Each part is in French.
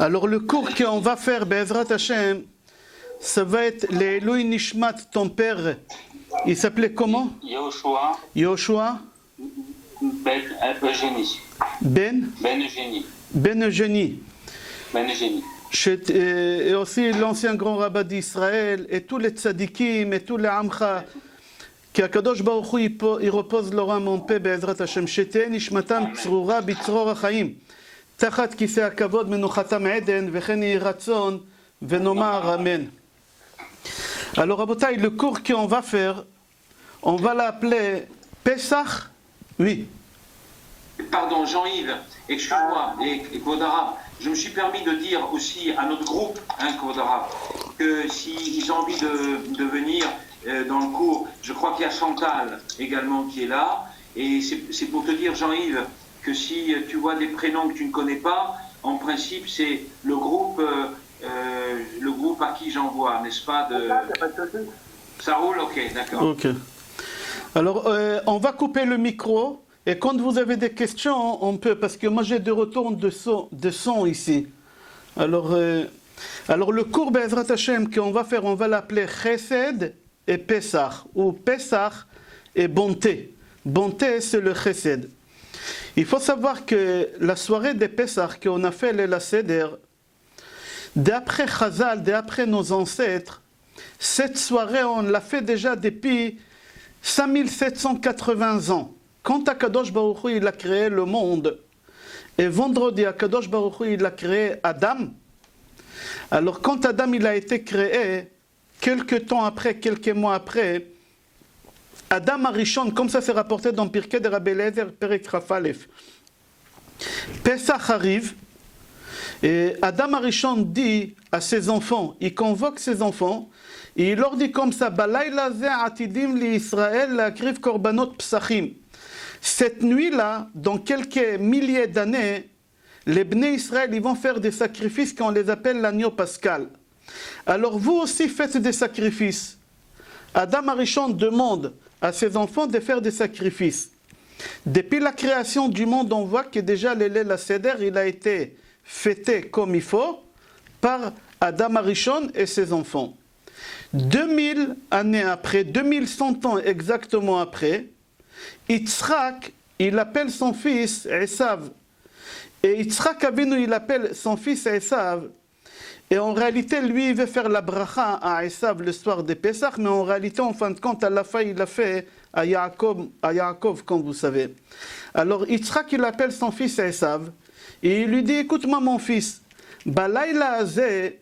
Alors le cours qu'on va faire, Be'ezrat Hashem, ça va être l'Eloi Nishmat, ton père. Il s'appelait comment? Yoshua. Yoshua Ben Eugénie. Ben Eugénie. Ben Eugénie. Ben Eugénie. Et aussi l'ancien grand rabbin d'Israël, et tous les tzadikim, et tous les amcha, כי הקדוש ברוך הוא ירפוז לו רם ומפה בעזרת השם, שתהיה נשמתם צרורה בצרור החיים, תחת כיסא הכבוד מנוחתם עדן, וכן יהי רצון, ונאמר אמן. Alors, Rabotai, le cours qu'on va faire, on va l'appeler Pesach, oui. Pardon, Jean-Yves, excuse-moi, et Kvodara, je me suis permis de dire aussi à notre groupe, Kvodara, que s'ils ont envie de venir dans le cours, je crois qu'il y a Chantal également qui est là, et c'est pour te dire, Jean-Yves, que si tu vois des prénoms que tu ne connais pas, en principe, c'est le groupe à qui j'envoie, n'est-ce pas Ça roule, ok, d'accord. Ok. Alors, on va couper le micro. Et quand vous avez des questions, on peut, parce que moi j'ai des retours de son ici. Alors le cours Be'ezrat Hashem qu'on va faire, on va l'appeler Chesed et Pesach, ou Pesach et Bonté. Bonté, c'est le Chesed. Il faut savoir que la soirée de Pesach qu'on a fait la Seder, d'après Chazal, d'après nos ancêtres, cette soirée, on l'a fait déjà depuis 5780 ans. Quand Akadosh Baruch Hu, il a créé le monde, et vendredi, Akadosh Baruch Hu, il a créé Adam, alors quand Adam il a été créé, quelques temps après, quelques mois après, Adam Arishon, comme ça c'est rapporté dans Pirkei de Rabbi Eliezer, Perek Chaf Aleph, Pesach arrive, et Adam Arishon dit à ses enfants, il convoque ses enfants, et il leur dit comme ça, Balayla ze atidim li Israël lakriv korbanot psachim. Cette nuit-là, dans quelques milliers d'années, les Bnei Israël ils vont faire des sacrifices qu'on les appelle l'agneau pascal. Alors vous aussi faites des sacrifices. Adam Arishon demande à ses enfants de faire des sacrifices. Depuis la création du monde, on voit que déjà la Seder, il a été fêté comme il faut par Adam Arishon et ses enfants. 2000 années après, 2100 ans exactement après, Yitzhak, il appelle son fils Esav. Et Yitzhak Avinu, il appelle son fils Esav. Et en réalité, lui, il veut faire la bracha à Esav le soir de Pesach, mais en réalité, en fin de compte, à la fin, il l'a fait à Yaakov, comme vous savez. Alors, Yitzhak, il appelle son fils Esav, et il lui dit, écoute-moi mon fils, Balayla azeh,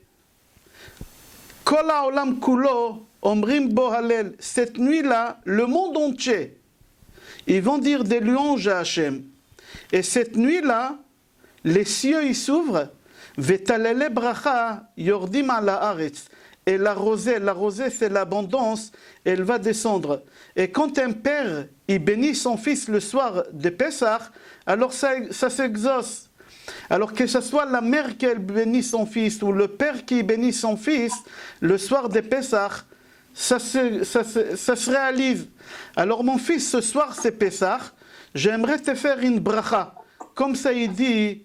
Kol ha'olam kulo, omrim bo halel. Cette nuit-là, le monde entier, ils vont dire des louanges à Hachem. Et cette nuit-là, les cieux ils s'ouvrent, Vetalele bracha yordim ala haaretz. Et la rosée c'est l'abondance, elle va descendre. Et quand un père, il bénit son fils le soir de Pessah, alors ça s'exauce. Alors que ce soit la mère qui bénit son fils ou le père qui bénit son fils, le soir de Pessah, ça se réalise. Alors mon fils, ce soir c'est Pesach, j'aimerais te faire une bracha. Comme ça il dit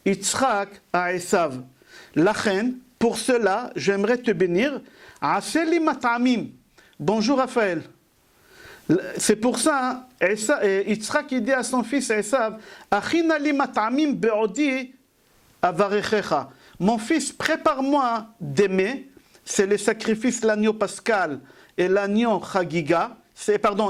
Yitzhak à Esav. Lachen, pour cela, j'aimerais te bénir. Aseli matamim. Bonjour Raphaël. C'est pour ça, Yitzhak il dit à son fils Esav, Achinali matamim be'odi avarechecha. Mon fils, prépare-moi d'aimer. C'est le sacrifice l'agneau pascal et l'agneau chagiga,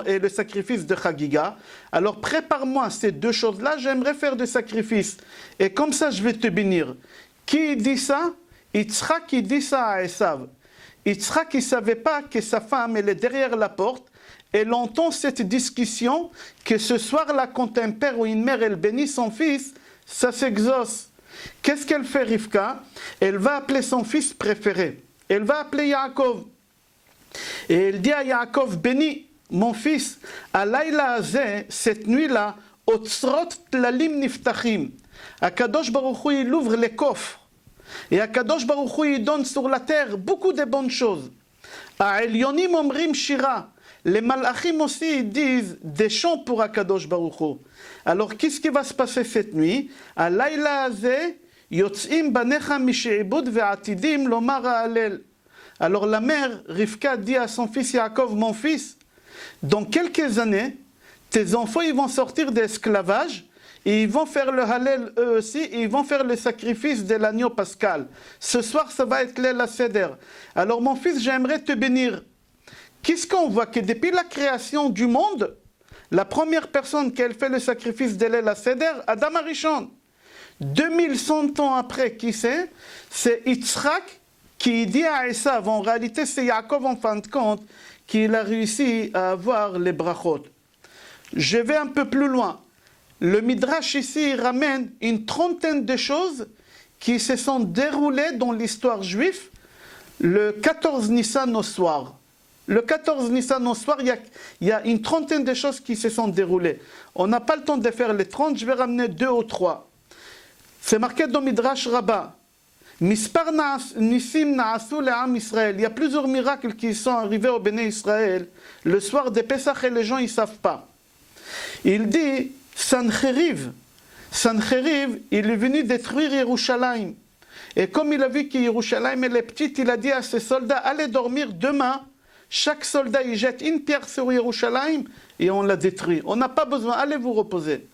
et le sacrifice de chagiga. Alors prépare-moi ces deux choses-là, j'aimerais faire des sacrifices. Et comme ça, je vais te bénir. Qui dit ça? Yitzhak qui dit ça à Esav. Yitzhak, il ne savait pas que sa femme, elle est derrière la porte. Elle entend cette discussion, que ce soir-là, quand un père ou une mère, elle bénit son fils, ça s'exauce. Qu'est-ce qu'elle fait, Rivka? Elle va appeler son fils préféré. Elle va appeler Yaakov. Et elle dit à Yaakov, béni, mon fils, à Laïla Azeh, cette nuit-là, Otsrot Tlalim Niftachim. Akadosh Baruch Hu, il ouvre les coffres. Et Akadosh Baruch Hu, il donne sur la terre beaucoup de bonnes choses. À Elyonim Omrim Shira. Les malachim aussi ils disent des chants pour Akadosh Baruch Hu. Alors qu'est-ce qui va se passer cette nuit? À Laïla Azeh, Yotzim banecha mishe'ibud ve'atidim lomar ha'alel. Alors la mère, Rivka, dit à son fils Yaakov, mon fils, dans quelques années, tes enfants ils vont sortir d'esclavage et ils vont faire le Hallel eux aussi et ils vont faire le sacrifice de l'agneau pascal. Ce soir, ça va être Leil HaSeder. Alors mon fils, j'aimerais te bénir. Qu'est-ce qu'on voit? Que depuis la création du monde, la première personne qui a fait le sacrifice de Leil HaSeder, Adam Arishon. 2100 ans après, qui c'est? C'est Yitzhak qui dit à Esav, en réalité c'est Yaakov en fin de compte, qu'il a réussi à avoir les brachot. Je vais un peu plus loin. Le Midrash ici ramène une trentaine de choses qui se sont déroulées dans l'histoire juive le 14 Nissan au soir. Le 14 Nissan au soir, il y a une trentaine de choses qui se sont déroulées. On n'a pas le temps de faire les 30, je vais ramener 2 ou 3. C'est marqué dans Midrash Rabbah. Mispar Nissim Na'asu le'am Israël. Il y a plusieurs miracles qui sont arrivés au Béné Israël le soir de Pesach et les gens ne savent pas. Il dit, Sancheriv, il est venu détruire Yerushalayim. Et comme il a vu que Yerushalayim elle est petite, il a dit à ses soldats, allez dormir demain. Chaque soldat il jette une pierre sur Yerushalayim et on la détruit. On n'a pas besoin, allez vous reposer.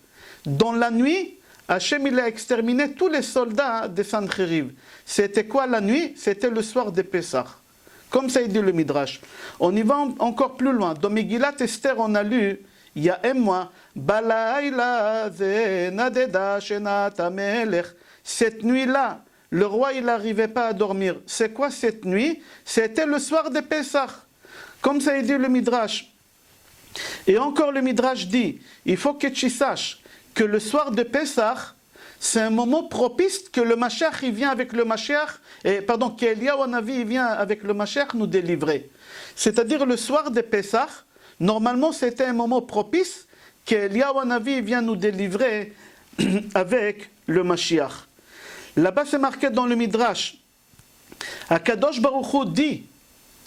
Dans la nuit, Hachem il a exterminé tous les soldats de Sancheriv. C'était quoi la nuit? C'était le soir de Pessah. Comme ça il dit le Midrash. On y va encore plus loin. Dans Megillat Esther, on a lu, il y a un mois, Balaïla ze nadeda shenat hamelech. Cette nuit-là, le roi il n'arrivait pas à dormir. C'est quoi cette nuit? C'était le soir de Pessah. Comme ça il dit le Midrash. Et encore le Midrash dit, il faut que tu saches que le soir de Pessah, c'est un moment propice que le Mashiach il vient avec le Mashiach, qu'Eliyahu Hanavi il vient avec le Mashiach nous délivrer. C'est-à-dire le soir de Pessah, normalement c'était un moment propice qu'Eliyahu Hanavi vient nous délivrer avec le Mashiach. Là-bas c'est marqué dans le Midrash, Akadosh Baruch Hu dit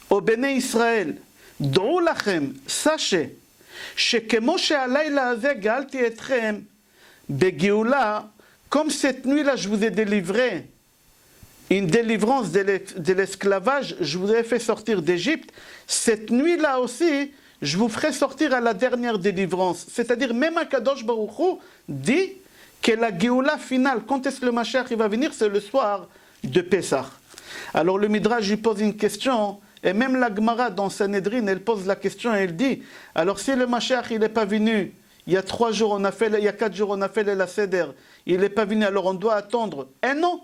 au Béné Israël, D'ou lachem, sachez, שכמו שהלילה הזה גאלתי אתכם בגאולה, comme cette nuit-là je vous ai délivré une délivrance de l'esclavage, je vous ai fait sortir d'Égypte, cette nuit-là aussi je vous ferai sortir à la dernière délivrance. C'est-à-dire même Akadosh Baruch Hu dit que la Géoula finale, quand est-ce que le Mashiach il va venir, c'est le soir de Pessah. Alors le Midrash lui pose une question. Et même la Gemara dans Sanhedrin, elle pose la question et elle dit, alors si le Mashiach il n'est pas venu, il y a 3 jours, il y a 4 jours on a fait Leil HaSeder, il n'est pas venu, alors on doit attendre. Eh non,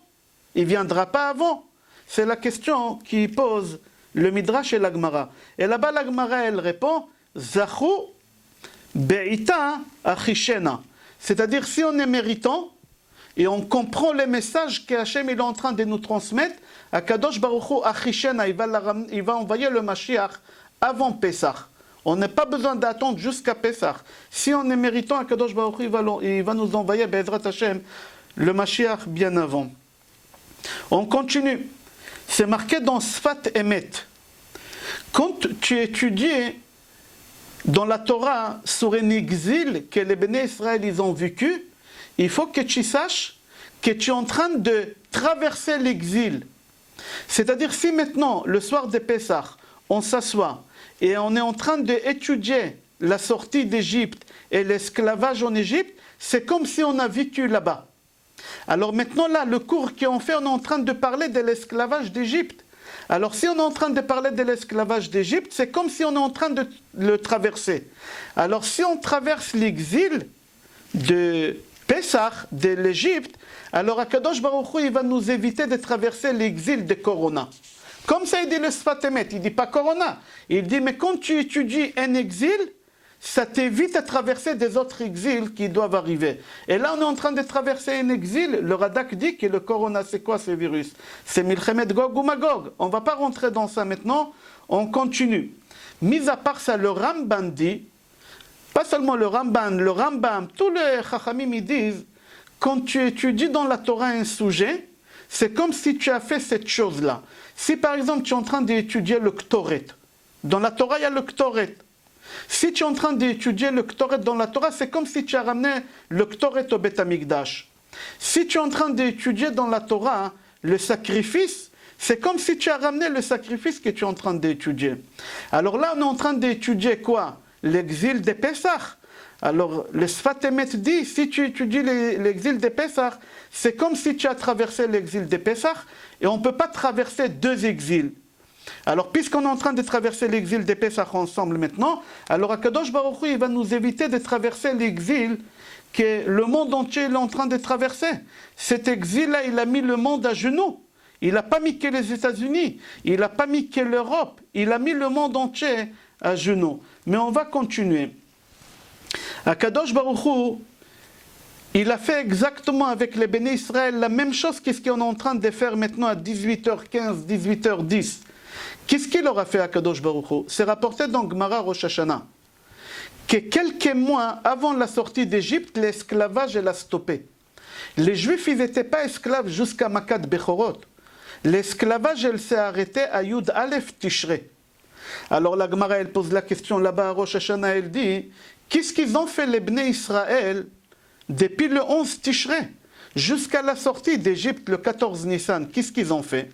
il ne viendra pas avant. C'est la question qui pose le Midrash et la Gemara. Et là-bas la Gemara elle répond, Zachu be'ita achishena. C'est-à-dire si on est méritant, et on comprend les messages que Hachem est en train de nous transmettre, Akadosh Baruch Hu Achishena, il va envoyer le Mashiach avant Pessah. On n'a pas besoin d'attendre jusqu'à Pessah. Si on est méritant, Akadosh Baruch Hu il va nous envoyer Be'ezrat Hashem le Mashiach bien avant. On continue. C'est marqué dans Sfat Emet. Quand tu étudies dans la Torah sur un exil que les Béné Israël ils ont vécu, il faut que tu saches que tu es en train de traverser l'exil. C'est-à-dire si maintenant, le soir de Pessah, on s'assoit et on est en train d'étudier la sortie d'Égypte et l'esclavage en Égypte, c'est comme si on a vécu là-bas. Alors maintenant là, le cours qu'on fait, on est en train de parler de l'esclavage d'Égypte. Alors si on est en train de parler de l'esclavage d'Égypte, c'est comme si on est en train de le traverser. Alors si on traverse l'exil de Pessah, de l'Égypte, alors Akadosh Baruch Hu, il va nous éviter de traverser l'exil de Corona. Comme ça il dit le Sfat Emet, il ne dit pas Corona. Il dit, mais quand tu étudies un exil, ça t'évite de traverser des autres exils qui doivent arriver. Et là on est en train de traverser un exil, le Radak dit que le Corona c'est quoi ce virus? C'est Milchemet Gog ou Magog. On ne va pas rentrer dans ça maintenant, on continue. Mis à part ça, le Ramban dit, pas seulement le Rambam, tous les Chachamim ils disent, quand tu étudies dans la Torah un sujet, c'est comme si tu as fait cette chose-là. Si par exemple tu es en train d'étudier le Ktoret, dans la Torah il y a le Ktoret. Si tu es en train d'étudier le Ktoret dans la Torah, c'est comme si tu as ramené le Ktoret au Beth Amikdash. Si tu es en train d'étudier dans la Torah le sacrifice, c'est comme si tu as ramené le sacrifice que tu es en train d'étudier. Alors là, on est en train d'étudier quoi? L'exil des Pessah. Alors, le Sfat Emet dit, si tu étudies l'exil des Pessah, c'est comme si tu as traversé l'exil des Pessah, et on ne peut pas traverser deux exils. Alors, puisqu'on est en train de traverser l'exil des Pessah ensemble maintenant, alors Akadosh Baruch Hu, il va nous éviter de traverser l'exil que le monde entier est en train de traverser. Cet exil-là, il a mis le monde à genoux. Il n'a pas mis que les États-Unis, il n'a pas mis que l'Europe, il a mis le monde entier à genoux. Mais on va continuer. Akadosh Baruch Hu, il a fait exactement avec les bénis Israël la même chose qu'est-ce qu'on est en train de faire maintenant à 18h15, 18h10. Qu'est-ce qu'il aura fait Akadosh Baruch Hu? C'est rapporté dans Gemara Rosh Hashanah que quelques mois avant la sortie d'Égypte, l'esclavage l'a stoppé. Les Juifs, ils n'étaient pas esclaves jusqu'à Makat Bechorot. L'esclavage, elle s'est arrêtée à Yud Aleph Tishrei. Alors la Gemara, elle pose la question là-bas à Rosh Hashanah, elle dit, qu'est-ce qu'ils ont fait les Bnei Israël depuis le 11 Tishrei jusqu'à la sortie d'Égypte le 14 Nissan? Qu'est-ce qu'ils ont fait?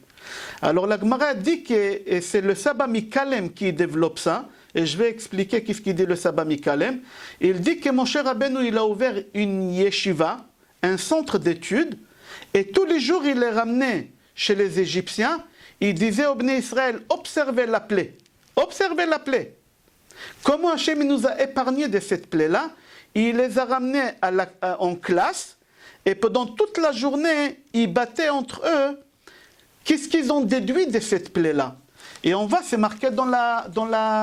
Alors la Gemara dit que c'est le Saba Mikalem qui développe ça, et je vais expliquer qu'est-ce qu'il dit le Saba Mikalem. Il dit que Moshe Rabbeinu, il a ouvert une yeshiva, un centre d'études, et tous les jours il les ramenait chez les Égyptiens, il disait aux Bnei Israël, observez la plaie, observez la plaie. Comment Hachem nous a épargnés de cette plaie-là? Il les a ramenés en classe, et pendant toute la journée, ils battaient entre eux. Qu'est-ce qu'ils ont déduit de cette plaie-là? Et on voit, c'est marqué dans la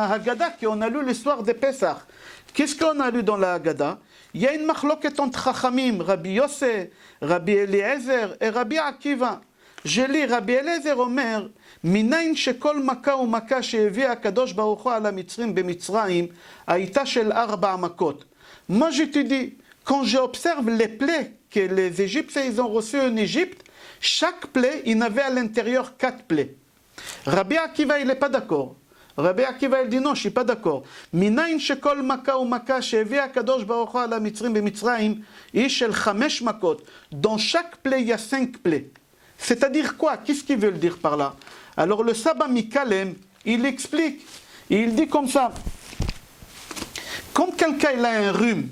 Haggadah qu'on a lu le soir de Pessah. Qu'est-ce qu'on a lu dans la Haggadah? Il y a une machloket entre Chachamim, Rabbi Yossé, Rabbi Eliezer et Rabbi Akiva. Je lis Rabbi Eliezer Omer, Minayin shekol maka ou maka shehevi HaKadosh Baruch Hu ala Mitzrim b'Mitzrayim, haïta shel arba makot. Moi je te dis, quand j'observe les plaies que les Égyptiens ils ont reçues en Égypte, chaque plaie, il avait à l'intérieur 4 plaies. Rabbi Akiva, il n'est pas d'accord. Rabbi Akiva, il dit non, je ne suis pas d'accord. Minayin shekol maka ou maka shehevi HaKadosh Baruch Hu ala Mitzrim b'Mitzrayim, ish shel 5 makot. Dans chaque plaie, il y a 5 plaies. C'est-à-dire quoi? Qu'est-ce qu'il veut dire par là? Alors le Saba Mikalem, il explique, il dit comme ça, quand quelqu'un il a un rhume,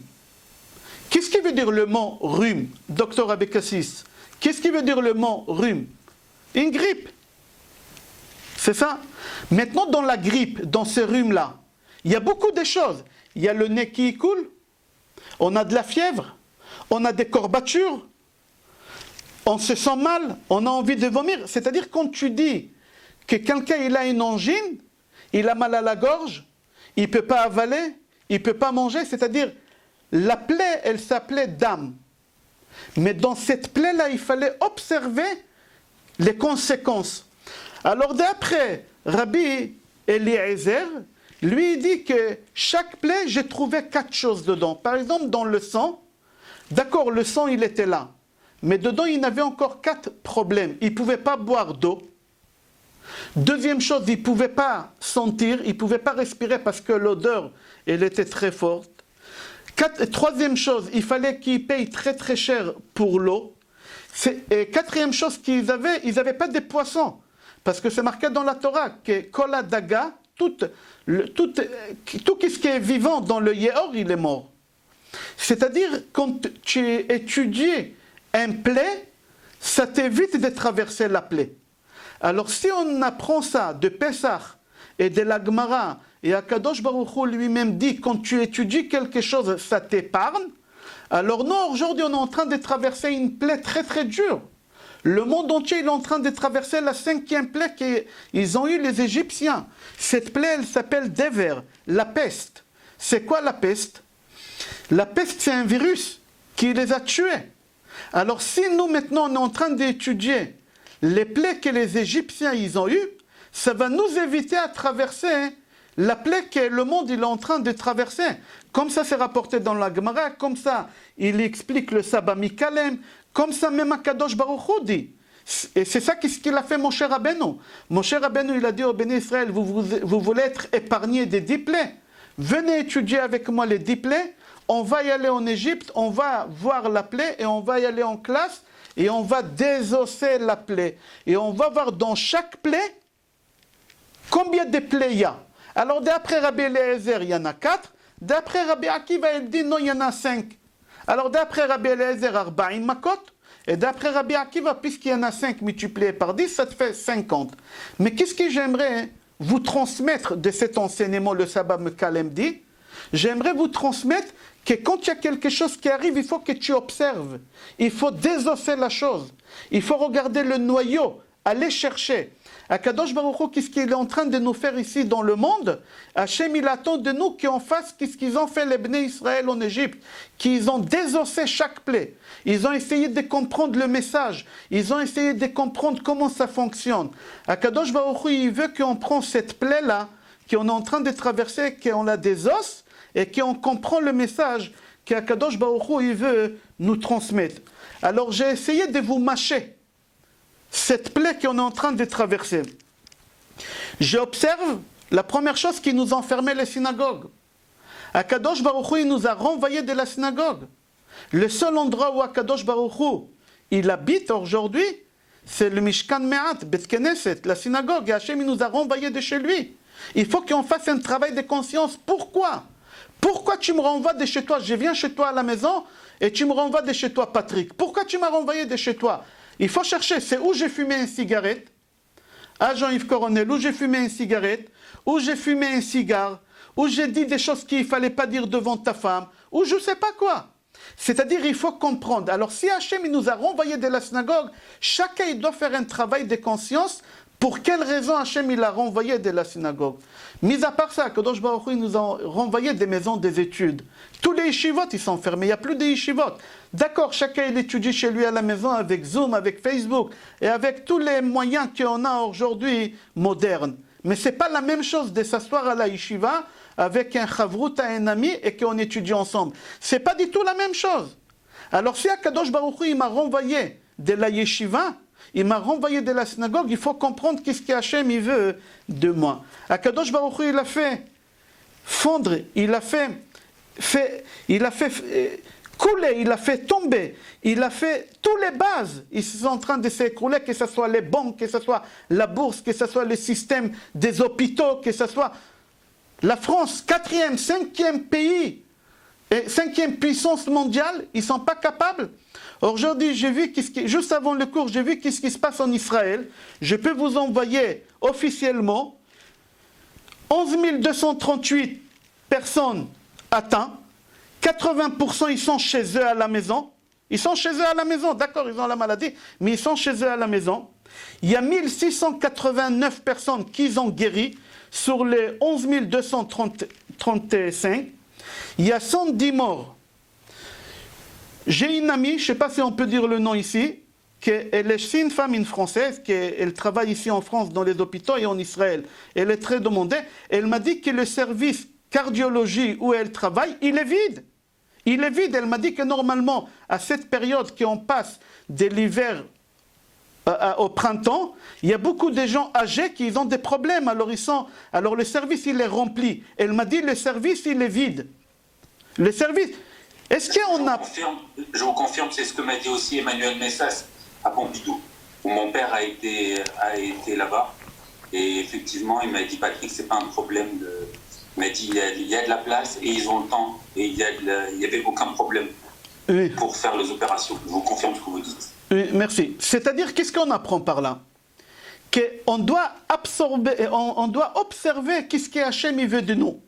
qu'est-ce qui veut dire le mot rhume, docteur Abekassis? Qu'est-ce qui veut dire le mot rhume? Une grippe. C'est ça. Maintenant dans la grippe, dans ce rhume-là, il y a beaucoup de choses. Il y a le nez qui coule, on a de la fièvre, on a des courbatures, on se sent mal, on a envie de vomir. C'est-à-dire quand tu dis que quelqu'un il a une angine, il a mal à la gorge, il ne peut pas avaler, il ne peut pas manger, c'est-à-dire la plaie, elle s'appelait dam. Mais dans cette plaie-là, il fallait observer les conséquences. Alors d'après Rabbi Eliezer, lui il dit que chaque plaie, j'ai trouvé 4 choses dedans. Par exemple, dans le sang, d'accord, le sang il était là. Mais dedans, il avait encore 4 problèmes. Il ne pouvait pas boire d'eau. Deuxième chose, il ne pouvait pas sentir, il ne pouvait pas respirer parce que l'odeur, elle était très forte. Troisième chose, il fallait qu'il paye très très cher pour l'eau. Et quatrième chose qu'ils avaient, ils n'avaient pas de poissons. Parce que c'est marqué dans la Torah que Kol Hadaga, tout ce qui est vivant dans le Yehor, il est mort. C'est-à-dire, quand tu étudies un plaie, ça t'évite de traverser la plaie. Alors si on apprend ça de Pessah et de la Gemara, et Akadosh Baruch Hu lui-même dit, quand tu étudies quelque chose, ça t'épargne, alors nous, aujourd'hui, on est en train de traverser une plaie très très dure. Le monde entier il est en train de traverser la 5e plaie qu'ils ont eu les Égyptiens. Cette plaie, elle s'appelle Dever, la peste. C'est quoi la peste? La peste, c'est un virus qui les a tués. Alors si nous maintenant on est en train d'étudier les plaies que les Égyptiens ils ont eues, ça va nous éviter à traverser la plaie que le monde il est en train de traverser. Comme ça c'est rapporté dans la Gemara, comme ça il explique le Saba Mikalem, comme ça même Akadosh Baruch Hu dit. Et c'est ça ce qu'il a fait Moshe Rabbeinu. Moshe Rabbeinu il a dit au Béni Israël, vous voulez être épargné des 10 plaies? Venez étudier avec moi les 10 plaies. on va y aller en Égypte, on va voir la plaie et on va y aller en classe et on va désosser la plaie. Et on va voir dans chaque plaie combien de plaies il y a. Alors d'après Rabbi Eliezer, il y en a 4. D'après Rabbi Akiva, il dit non, il y en a 5. Alors d'après Rabbi Eliezer, Arba'im Makot. Et d'après Rabbi Akiva, puisqu'il y en a 5 multipliés par 10, ça te fait 50. Mais qu'est-ce que j'aimerais vous transmettre de cet enseignement, le Sabbat Mekalem dit? J'aimerais vous transmettre que quand il y a quelque chose qui arrive, il faut que tu observes. Il faut désosser la chose. Il faut regarder le noyau, aller chercher. Akadosh Baruch Hu, qu'est-ce qu'il est en train de nous faire ici dans le monde? Hachem, il attend de nous qu'on fasse ce qu'ils ont fait les Bnei Israël en Égypte, qu'ils ont désossé chaque plaie. Ils ont essayé de comprendre le message. Ils ont essayé de comprendre comment ça fonctionne. Akadosh Baruch Hu, il veut qu'on prenne cette plaie-là, qu'on est en train de traverser, qu'on a des os, et qu'on comprend le message qu'Akadosh Baruch Hu, il veut nous transmettre. Alors j'ai essayé de vous mâcher cette plaie qu'on est en train de traverser. J'observe la première chose qui nous enfermait les synagogues. Akadosh Baruch Hu, il nous a renvoyés de la synagogue. Le seul endroit où Akadosh Baruch Hu, il habite aujourd'hui, c'est le Mishkan Me'at, Bet Knesset, la synagogue. Et Hachem, il nous a renvoyés de chez lui. Il faut qu'on fasse un travail de conscience. Pourquoi? Pourquoi tu me renvoies de chez toi? Je viens chez toi à la maison et tu me renvoies de chez toi, Patrick. Pourquoi tu m'as renvoyé de chez toi? Il faut chercher, c'est où j'ai fumé une cigarette, à Jean-Yves Coronel, où j'ai fumé une cigarette, où j'ai fumé un cigare, où j'ai dit des choses qu'il ne fallait pas dire devant ta femme, ou je ne sais pas quoi. C'est-à-dire, il faut comprendre. Alors, si Hachem il nous a renvoyés de la synagogue, chacun il doit faire un travail de conscience. Pour quelle raison Hachem il a renvoyé de la synagogue? Mis à part ça, Kadosh Baruch Hu il nous a renvoyé des maisons des études. Tous les yeshivot ils sont fermés, il n'y a plus de yeshivot. D'accord, chacun il étudie chez lui à la maison avec Zoom, avec Facebook et avec tous les moyens qu'on a aujourd'hui modernes. Mais ce n'est pas la même chose de s'asseoir à la yeshiva avec un chavrut, un ami et qu'on étudie ensemble. Ce n'est pas du tout la même chose. Alors si Kadosh Baruch Hu il m'a renvoyé de la yeshiva, il m'a renvoyé de la synagogue, il faut comprendre qu'est-ce qu'Hachem il veut de moi. Akadosh Baruch Hu, il a fait fondre, il a fait couler, il a fait tomber, il a fait toutes les bases. Ils sont en train de s'écrouler, que ce soit les banques, que ce soit la bourse, que ce soit le système des hôpitaux, que ce soit la France, 4e, 5e pays, et 5e puissance mondiale, ils ne sont pas capables. Aujourd'hui, j'ai vu, juste avant le cours, j'ai vu ce qui se passe en Israël. Je peux vous envoyer officiellement 11 238 personnes atteintes. 80% ils sont chez eux à la maison. Ils sont chez eux à la maison, d'accord, ils ont la maladie, mais ils sont chez eux à la maison. Il y a 1689 personnes qui ont guéri sur les 11 235. Il y a 110 morts. J'ai une amie, je ne sais pas si on peut dire le nom ici, elle est une femme, une Française, elle travaille ici en France dans les hôpitaux et en Israël. Elle est très demandée. Elle m'a dit que le service cardiologie où elle travaille, il est vide. Il est vide. Elle m'a dit que normalement, à cette période qu'on passe de l'hiver au printemps, il y a beaucoup de gens âgés qui ont des problèmes. Alors le service, il est rempli. Elle m'a dit, le service, il est vide. Le service... Est-ce qu'on a... Je vous confirme, c'est ce que m'a dit aussi Emmanuel Messas à Pompidou, où mon père a été là-bas. Et effectivement, il m'a dit, Patrick, c'est pas un problème de... Il m'a dit, il y a de la place et ils ont le temps. Et il n'y avait aucun problème pour faire les opérations. Je vous confirme ce que vous dites. Oui, merci. C'est-à-dire, qu'est-ce qu'on apprend par là? Qu'on doit absorber, on doit observer qu'est-ce que Hachem veut de nous.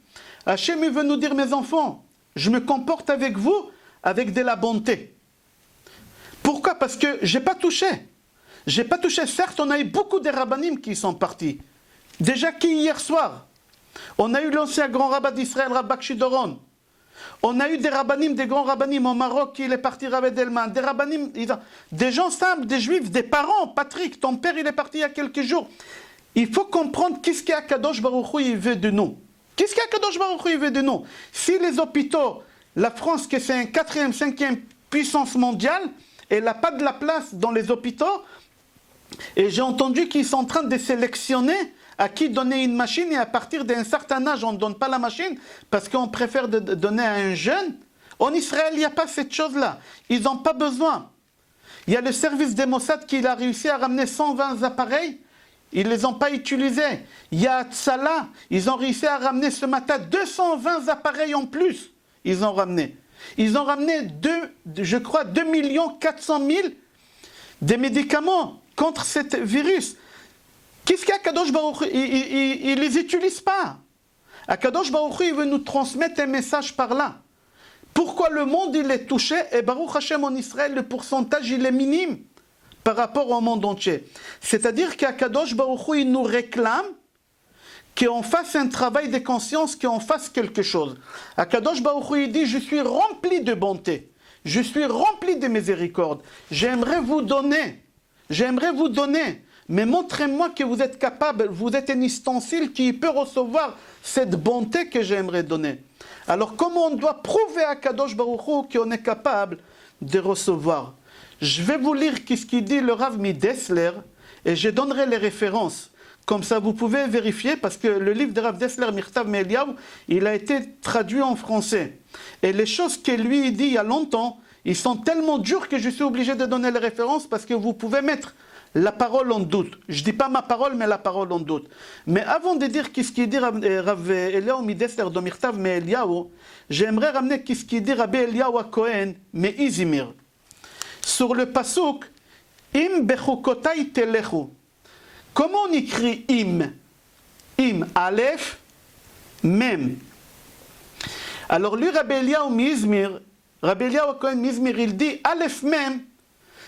Hachem veut nous dire, mes enfants, je me comporte avec vous avec de la bonté. Pourquoi? Parce que je n'ai pas touché. J'ai pas touché. Certes, on a eu beaucoup de rabbinim qui sont partis. Déjà qui hier soir, on a eu l'ancien grand rabbin d'Israël, Rabbak Shidoron. On a eu des rabbinim, des grands rabbinim au Maroc, qui est parti Rav Edelman. Des rabbinim, des gens simples, des juifs, des parents. Patrick, ton père, il est parti il y a quelques jours. Il faut comprendre qu'est-ce qu'Akadosh Baruch Hu veut de nous. Qu'est-ce qu'Akadosh Baruch Hu veut de nous? Si les hôpitaux, la France, que c'est une 4e, 5e puissance mondiale, elle n'a pas de la place dans les hôpitaux, et j'ai entendu qu'ils sont en train de sélectionner à qui donner une machine, et à partir d'un certain âge, on ne donne pas la machine, parce qu'on préfère donner à un jeune. En Israël, il n'y a pas cette chose-là. Ils n'ont pas besoin. Il y a le service des Mossad qui a réussi à ramener 120 appareils. Ils ne les ont pas utilisés. Il y a Tzala, ils ont réussi à ramener ce matin 220 appareils en plus. Ils ont ramené. Ils ont ramené, je crois, 2 400 000 des médicaments contre ce virus. Qu'est-ce qu'Akadosh Baruch Hu, il ne les utilise pas. Akadosh Baruch Hu, il veut nous transmettre un message par là. Pourquoi le monde il est touché et Baruch Hashem en Israël, le pourcentage il est minime par rapport au monde entier. C'est-à-dire qu'Akadosh Baruch Hu, il nous réclame qu'on fasse un travail de conscience, qu'on fasse quelque chose. Akadosh Baruch Hu, il dit, je suis rempli de bonté, je suis rempli de miséricorde. J'aimerais vous donner, mais montrez-moi que vous êtes capable, vous êtes un ustensile qui peut recevoir cette bonté que j'aimerais donner. Alors comment on doit prouver à Kadosh Baruch Hu qu'on est capable de recevoir? Je vais vous lire ce qu'il dit le Rav Dessler et je donnerai les références. Comme ça vous pouvez vérifier parce que le livre de Rav Dessler, Mirtav Me'Eliyahu, il a été traduit en français. Et les choses que lui il dit il y a longtemps, ils sont tellement durs que je suis obligé de donner les références parce que vous pouvez mettre la parole en doute. Je ne dis pas ma parole, mais la parole en doute. Mais avant de dire ce qu'il dit Rav Eliyahu Midessler de Mirtav Me'Eliyahu, j'aimerais ramener ce qu'il dit Rabbi Eliyahu Cohen Me'izimir. Sur le pasuk, Im bechukotai telechu. Comment on écrit im? Im, Aleph, Mem. Alors lui, Rabbi Eliyahu Mizmir, Rabbi Eliyahu Cohen Mizmir, il dit Aleph, Mem.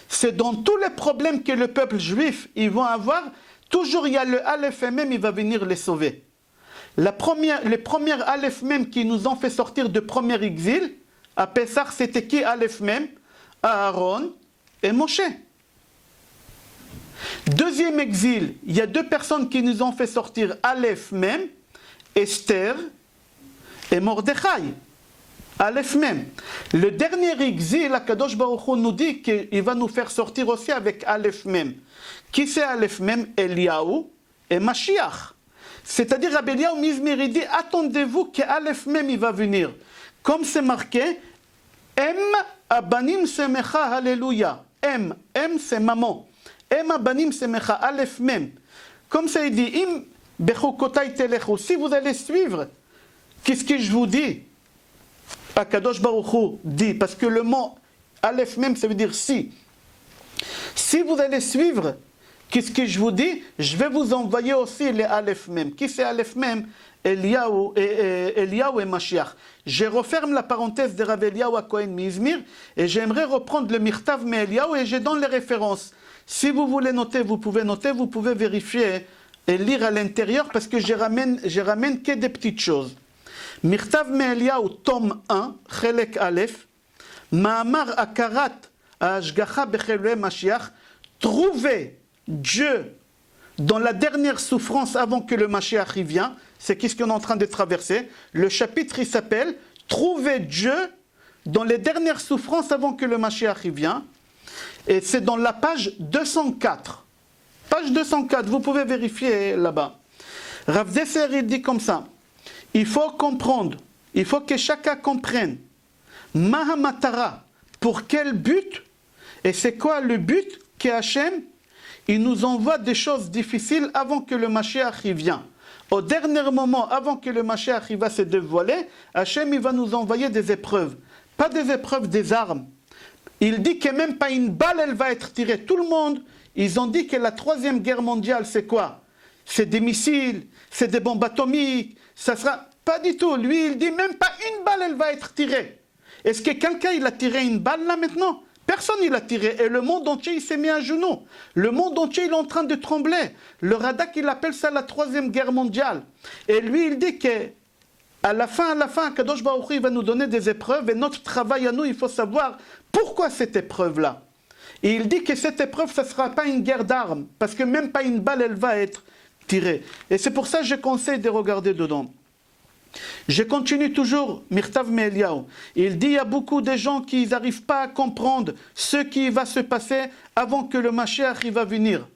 C'est dans tous les problèmes que le peuple juif ils vont avoir, toujours il y a le Aleph et Mem, il va venir les sauver. Les premières Aleph Mem qui nous ont fait sortir de premier exil, à Pessah, c'était qui Aleph Mem? Aaron et Moshe. Deuxième exil, il y a deux personnes qui nous ont fait sortir Aleph Mem, Esther et Mordechai. Aleph Mem. Le dernier exil, Akadosh Baruch Hu nous dit qu'il va nous faire sortir aussi avec Aleph Mem. Qui c'est Aleph Mem? Eliyahu et Mashiach. C'est-à-dire, Rabbi Eliyahu Mizmir, il dit, attendez-vous qu'Aleph Mem il va venir. Comme c'est marqué, Em abanim semecha alléluia. Em c'est maman. Em abanim semecha Aleph Mem. Comme ça il dit, Im bechukotai telechu. Si vous allez suivre, qu'est-ce que je vous dis? Akadosh Baruch Hu dit, parce que le mot Aleph Mem, ça veut dire si. Si vous allez suivre, qu'est-ce que je vous dis? Je vais vous envoyer aussi les Aleph Mem. Qui c'est Aleph Mem? Eliyahu et Mashiach. Je referme la parenthèse de Rav Eliyahu Cohen Mizmir et j'aimerais reprendre le Mirtav Me'Eliyahu et je donne les références. Si vous voulez noter, vous pouvez vérifier et lire à l'intérieur parce que je ramène que des petites choses. Mirtav Me'Eliyahu, tome 1, Chelek Aleph, Ma'amar Akarat Hashgacha Bechelei Mashiach, trouver Dieu dans la dernière souffrance avant que le Mashiach y vienne. C'est ce qu'on est en train de traverser. Le chapitre il s'appelle Trouver Dieu dans les dernières souffrances avant que le Mashiach y vienne. Et c'est dans la page 204. Page 204, vous pouvez vérifier là-bas. Rav Dessler il dit comme ça. Il faut comprendre, il faut que chacun comprenne Mahamatara, pour quel but, et c'est quoi le but que Hachem, il nous envoie des choses difficiles avant que le Mashiach y vienne. Au dernier moment, avant que le Mashiach va se dévoiler, Hachem il va nous envoyer des épreuves. Pas des épreuves des armes. Il dit que même pas une balle elle va être tirée. Tout le monde, ils ont dit que la 3e guerre mondiale c'est quoi? C'est des missiles, c'est des bombes atomiques, ça sera... Pas du tout. Lui, il dit même pas une balle, elle va être tirée. Est-ce que quelqu'un, il a tiré une balle là maintenant? Personne, il a tiré. Et le monde entier, il s'est mis à genoux. Le monde entier, il est en train de trembler. Le Radak, il appelle ça la 3e guerre mondiale. Et lui, il dit que à la fin, Kadosh Baruch Hu, il va nous donner des épreuves. Et notre travail à nous, il faut savoir pourquoi cette épreuve-là. Et il dit que cette épreuve, ça ne sera pas une guerre d'armes. Parce que même pas une balle, elle va être tirée. Et c'est pour ça que je conseille de regarder dedans. Je continue toujours, Mirtav Me'Eliyahu. Il dit, il y a beaucoup de gens qui n'arrivent pas à comprendre ce qui va se passer avant que le Mashiach va venir.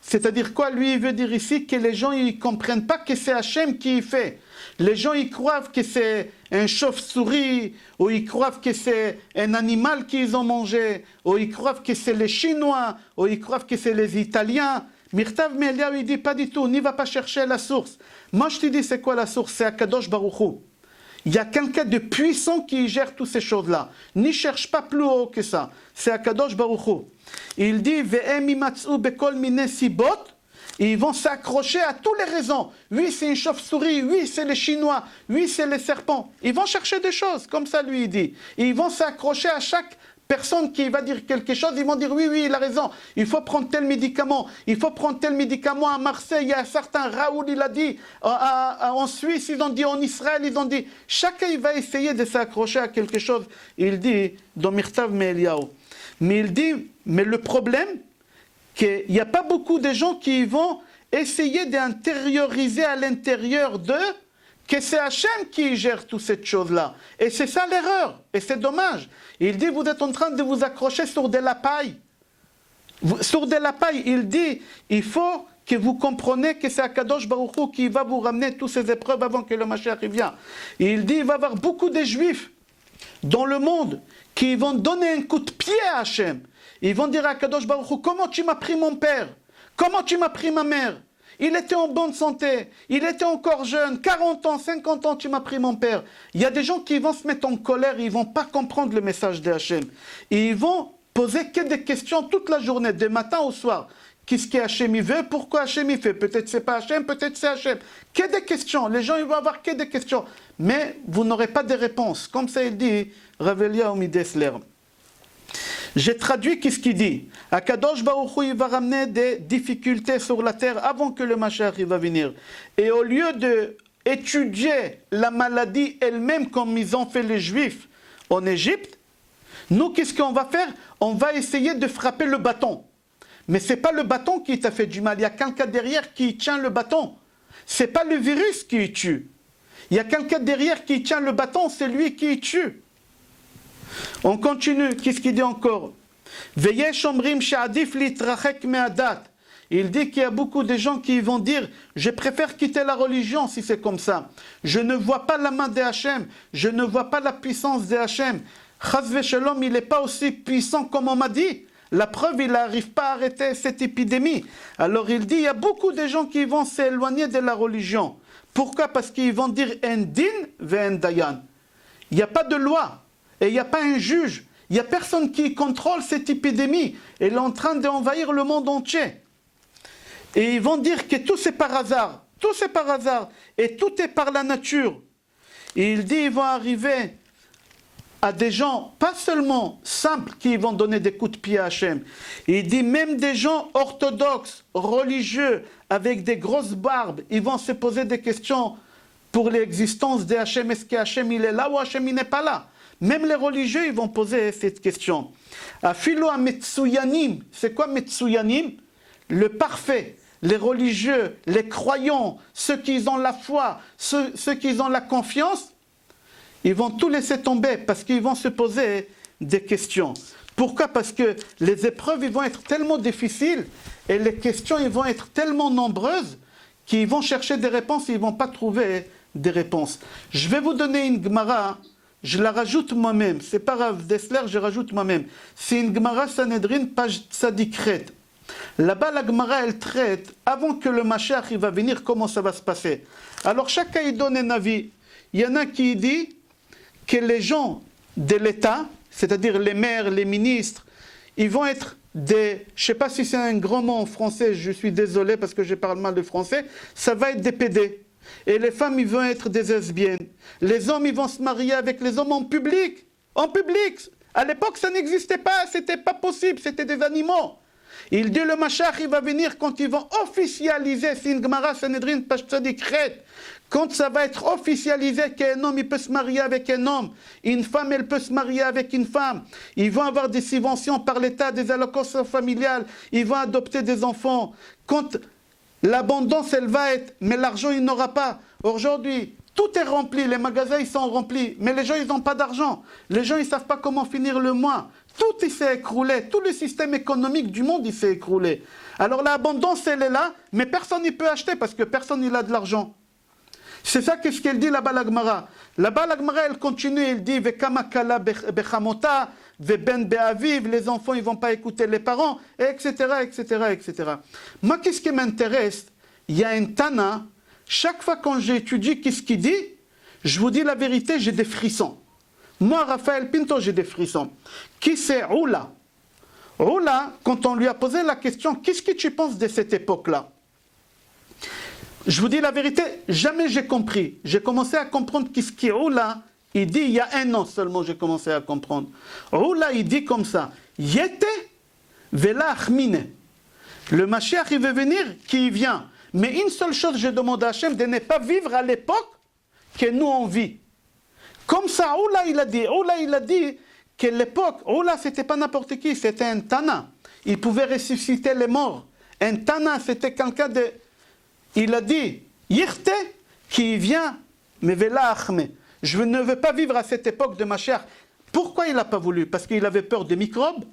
C'est-à-dire quoi? Lui, il veut dire ici que les gens, ils ne comprennent pas que c'est Hachem qui fait. Les gens, ils croient que c'est un chauve-souris, ou ils croient que c'est un animal qu'ils ont mangé, ou ils croient que c'est les Chinois, ou ils croient que c'est les Italiens. Mirtav Meliaou, il dit pas du tout, n'y va pas chercher la source. Moi, je te dis, c'est quoi la source? C'est Akadosh Baruch Hu. Il y a quelqu'un de puissant qui gère toutes ces choses-là. N'y cherche pas plus haut que ça. C'est Akadosh Baruch Hu. Il dit, Ve'em imatzou bekol mine sibot. Ils vont s'accrocher à toutes les raisons. Oui, c'est une chauve-souris. Oui, c'est les Chinois. Oui, c'est les serpents. Ils vont chercher des choses, comme ça lui il dit. Et ils vont s'accrocher à chaque personne qui va dire quelque chose. Ils vont dire, oui, oui, il a raison. Il faut prendre tel médicament. Il faut prendre tel médicament à Marseille. Il y a un certain Raoul, il a dit. En Suisse, ils ont dit. En Israël, ils ont dit. Chacun, il va essayer de s'accrocher à quelque chose. Il dit, dans Mirtav Meliaou. Mais il dit, mais le problème, qu'il n'y a pas beaucoup de gens qui vont essayer d'intérioriser à l'intérieur d'eux que c'est Hachem qui gère toutes ces choses-là. Et c'est ça l'erreur. Et c'est dommage. Il dit, vous êtes en train de vous accrocher sur de la paille. Sur de la paille, il dit, il faut que vous compreniez que c'est Akadosh Baruch Hu qui va vous ramener toutes ces épreuves avant que le Mashiach vienne. Il dit, il va y avoir beaucoup de Juifs dans le monde qui vont donner un coup de pied à Hachem. Ils vont dire à Kadosh Baruch Hu, comment tu m'as pris mon père? Comment tu m'as pris ma mère? Il était en bonne santé, il était encore jeune, 40 ans, 50 ans, tu m'as pris mon père. Il y a des gens qui vont se mettre en colère, ils ne vont pas comprendre le message de Hachem. Et ils vont poser que des questions toute la journée, de matin au soir. Qu'est-ce que Hachem il veut? Pourquoi Hachem il fait? Peut-être c'est pas Hachem, peut-être c'est Hachem. Que des questions, les gens ils vont avoir que des questions. Mais vous n'aurez pas de réponses. Comme ça il dit, Rav Eliyahu Midesler. J'ai traduit qu'est-ce qu'il dit. Akadosh Baruch Hu, il va ramener des difficultés sur la terre avant que le Mashiach va venir. Et au lieu d'étudier la maladie elle-même comme ils ont fait les Juifs en Égypte, nous qu'est-ce qu'on va faire? On va essayer de frapper le bâton. Mais ce n'est pas le bâton qui t'a fait du mal. Il y a quelqu'un derrière qui tient le bâton. Ce n'est pas le virus qui tue. Il y a quelqu'un derrière qui tient le bâton, c'est lui qui tue. On continue, qu'est-ce qu'il dit encore? Il dit qu'il y a beaucoup de gens qui vont dire « Je préfère quitter la religion si c'est comme ça. Je ne vois pas la main de Hachem, je ne vois pas la puissance de Hachem. Chas v'shalom, il n'est pas aussi puissant comme on m'a dit. La preuve, il n'arrive pas à arrêter cette épidémie. » Alors il dit, il y a beaucoup de gens qui vont s'éloigner de la religion. Pourquoi? Parce qu'ils vont dire « En din ve'en dayan ». Il n'y a pas de loi. Et il n'y a pas un juge, il n'y a personne qui contrôle cette épidémie. Elle est en train d'envahir le monde entier. Et ils vont dire que tout c'est par hasard, tout c'est par hasard, et tout est par la nature. Et il dit ils vont arriver à des gens, pas seulement simples, qui vont donner des coups de pied à Hachem. Il dit même des gens orthodoxes, religieux, avec des grosses barbes, ils vont se poser des questions pour l'existence de Hachem. Est-ce que Hachem il est là ou Hachem il n'est pas là? Même les religieux, ils vont poser cette question. Afilo à Metsuyanim, c'est quoi Metsuyanim? Le parfait. Les religieux, les croyants, ceux qui ont la foi, ceux qui ont la confiance, ils vont tout laisser tomber parce qu'ils vont se poser des questions. Pourquoi? Parce que les épreuves ils vont être tellement difficiles et les questions ils vont être tellement nombreuses qu'ils vont chercher des réponses et ils ne vont pas trouver des réponses. Je vais vous donner une Gemara. Je la rajoute moi-même, c'est pas Rav Dessler, je rajoute moi-même. C'est une Gemara Sanhedrin, page Tzadikret. Là-bas, la Gemara, elle traite, avant que le Mashiach va venir, comment ça va se passer. Alors, chacun il donne un avis. Il y en a qui dit que les gens de l'État, c'est-à-dire les maires, les ministres, ils vont être des, je ne sais pas si c'est un grand mot en français, je suis désolé parce que je parle mal de français, ça va être des PD. Et les femmes, ils vont être des lesbiennes. Les hommes, ils vont se marier avec les hommes en public. En public. À l'époque, ça n'existait pas, c'était pas possible, c'était des animaux. Il dit le Mashiach, il va venir quand ils vont officialiser, c'est une Gemara Sanhedrin, page Tzadikret. Quand ça va être officialisé qu'un homme, il peut se marier avec un homme, une femme, elle peut se marier avec une femme. Ils vont avoir des subventions par l'État, des allocations familiales, ils vont adopter des enfants. Quand l'abondance, elle va être, mais l'argent, il n'aura pas. Aujourd'hui, tout est rempli, les magasins, ils sont remplis, mais les gens, ils n'ont pas d'argent. Les gens, ils ne savent pas comment finir le mois. Tout s'est écroulé, tout le système économique du monde, il s'est écroulé. Alors l'abondance, elle est là, mais personne n'y peut acheter parce que personne n'a de l'argent. C'est ça qu'est-ce qu'elle dit là-bas la Gemara. Là-bas la Gemara, elle continue, elle dit Vekama kala bechamota, veben be'aviv, les enfants ils vont pas écouter les parents, etc., etc., etc. Moi, qu'est-ce qui m'intéresse? Il y a un Tana, chaque fois quand j'étudie qu'est-ce qu'il dit, je vous dis la vérité, j'ai des frissons. Moi, Raphaël Pinto, j'ai des frissons. Qui c'est Oula? Oula, quand on lui a posé la question, qu'est-ce que tu penses de cette époque-là? Je vous dis la vérité, jamais j'ai compris. J'ai commencé à comprendre qu'est-ce qui Oula, il dit il y a 1 an seulement, j'ai commencé à comprendre. Oula, il dit comme ça, Yete vela achmine. Le Mashiach, il veut venir, qui vient. Mais une seule chose, je demande à Hachem de ne pas vivre à l'époque que nous on vit. Comme ça, Oula, il a dit que l'époque, Oula, c'était pas n'importe qui, c'était un Tana. Il pouvait ressusciter les morts. Un Tana, c'était quelqu'un de... Il a dit, Yirte, qui vient, mais vela achme. Je ne veux pas vivre à cette époque de Mashiach. Pourquoi il n'a pas voulu? Parce qu'il avait peur des microbes,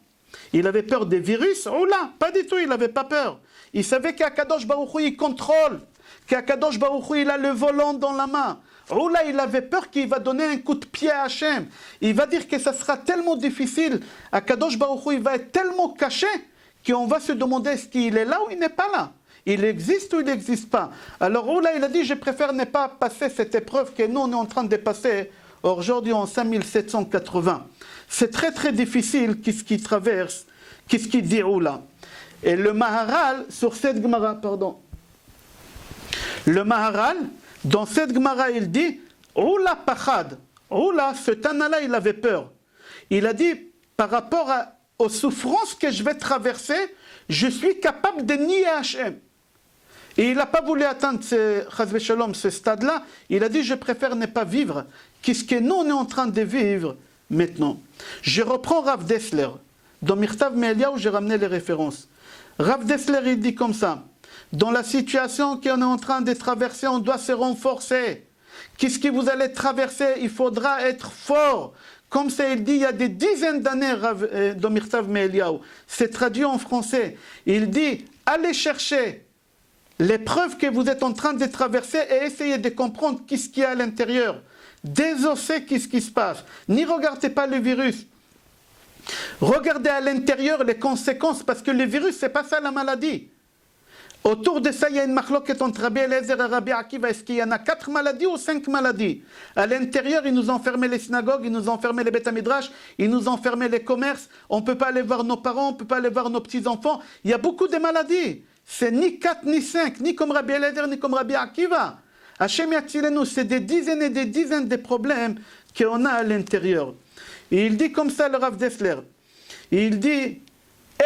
il avait peur des virus. Oula, pas du tout, il n'avait pas peur. Il savait qu'Akadosh Baruch Hu, il contrôle, qu'Akadosh Baruch Hu, il a le volant dans la main. Oula, il avait peur qu'il va donner un coup de pied à Hachem. Il va dire que ça sera tellement difficile. Akadosh Baruch Hu, il va être tellement caché qu'on va se demander est-ce qu'il est là ou il n'est pas là. Il existe ou il n'existe pas. Alors Oula, il a dit, je préfère ne pas passer cette épreuve que nous, on est en train de passer aujourd'hui en 5780. C'est très très difficile qu'est-ce qui traverse, qu'est-ce qui dit Oula. Et le Maharal, sur cette Gemara, pardon. Le Maharal, dans cette Gemara, il dit, Oula pachad. Oula, ce Tana-là, il avait peur. Il a dit, par rapport aux souffrances que je vais traverser, je suis capable de nier Hachem. Et il n'a pas voulu atteindre ce stade-là. Il a dit, je préfère ne pas vivre qu'est-ce que nous, on est en train de vivre maintenant. Je reprends Rav Dessler. Dans Mirtav Me'Eliyahu, où j'ai ramené les références. Rav Dessler, il dit comme ça. Dans la situation qu'on est en train de traverser, on doit se renforcer. Qu'est-ce que vous allez traverser? Il faudra être fort. Comme ça, il dit, il y a des dizaines d'années, dans Mirtav Me'Eliyahu. C'est traduit en français. Il dit, allez chercher l'épreuve que vous êtes en train de traverser et essayez de comprendre qu'est-ce qu'il y a à l'intérieur. Désossez qu'est-ce qui se passe. N'y regardez pas le virus. Regardez à l'intérieur les conséquences, parce que le virus, c'est pas ça la maladie. Autour de ça, il y a une marloquette entre Rabbi Eliezer et Rabbi Akiva. Est-ce qu'il y en a 4 maladies ou 5 maladies? À l'intérieur, ils nous ont fermé les synagogues, ils nous ont fermé les Beth Midrash, ils nous ont fermé les commerces. On ne peut pas aller voir nos parents, on ne peut pas aller voir nos petits-enfants. Il y a beaucoup de maladies. C'est ni 4 ni 5, ni comme Rabbi Eliezer, ni comme Rabbi Akiva. Hachem Yatzilenu, c'est des dizaines et des dizaines de problèmes qu'on a à l'intérieur. Et il dit comme ça le Rav Dessler. Il dit,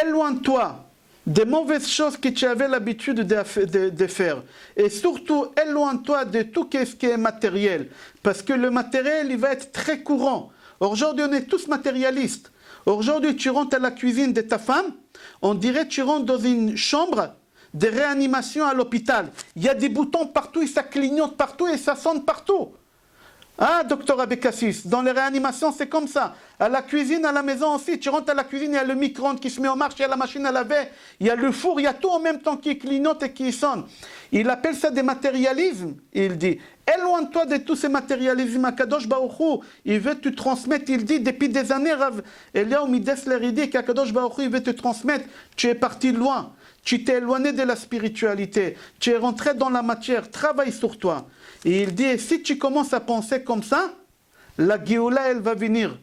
éloigne-toi des mauvaises choses que tu avais l'habitude de faire. Et surtout, éloigne-toi de tout ce qui est matériel. Parce que le matériel, il va être très courant. Aujourd'hui, on est tous matérialistes. Aujourd'hui, tu rentres à la cuisine de ta femme, on dirait que tu rentres dans une chambre de réanimation à l'hôpital. Il y a des boutons partout, et ça clignote partout, et ça sonne partout. Ah, docteur Abekassis, dans les réanimations, c'est comme ça. À la cuisine, à la maison aussi, tu rentres à la cuisine, il y a le micro-ondes qui se met en marche, il y a la machine à laver, il y a le four, il y a tout en même temps qui clignote et qui sonne. Il appelle ça des matérialismes, il dit. Éloigne-toi de tous ces matérialismes. Akadosh Baruch Hu, il veut te transmettre, il dit, depuis des années, Rav Eliyahu Midesler, il dit qu'Akadosh Baruch Hu, il veut te transmettre, tu es parti loin. Tu t'es éloigné de la spiritualité, tu es rentré dans la matière, travaille sur toi. Et il dit, si tu commences à penser comme ça, la Géoula, elle va venir.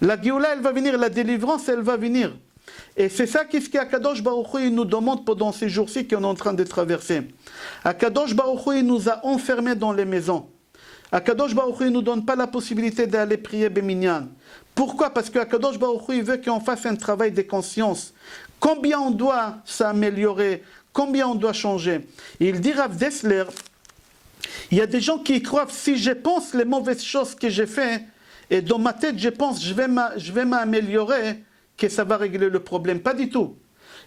La Géoula, elle va venir, la délivrance, elle va venir. Et c'est ça qu'est-ce qu'Akadosh Baruch Hu nous demande pendant ces jours-ci qu'on est en train de traverser. Akadosh Baruch Hu nous a enfermés dans les maisons. Akadosh Baruch Hu ne nous donne pas la possibilité d'aller prier Beminyan. Pourquoi? Parce qu'Akadosh Baruch Hu veut qu'on fasse un travail de conscience. Combien on doit s'améliorer, combien on doit changer. Et il dit Rav Dessler, il y a des gens qui croient, si je pense les mauvaises choses que j'ai fait, et dans ma tête je pense je vais m'améliorer, que ça va régler le problème. Pas du tout.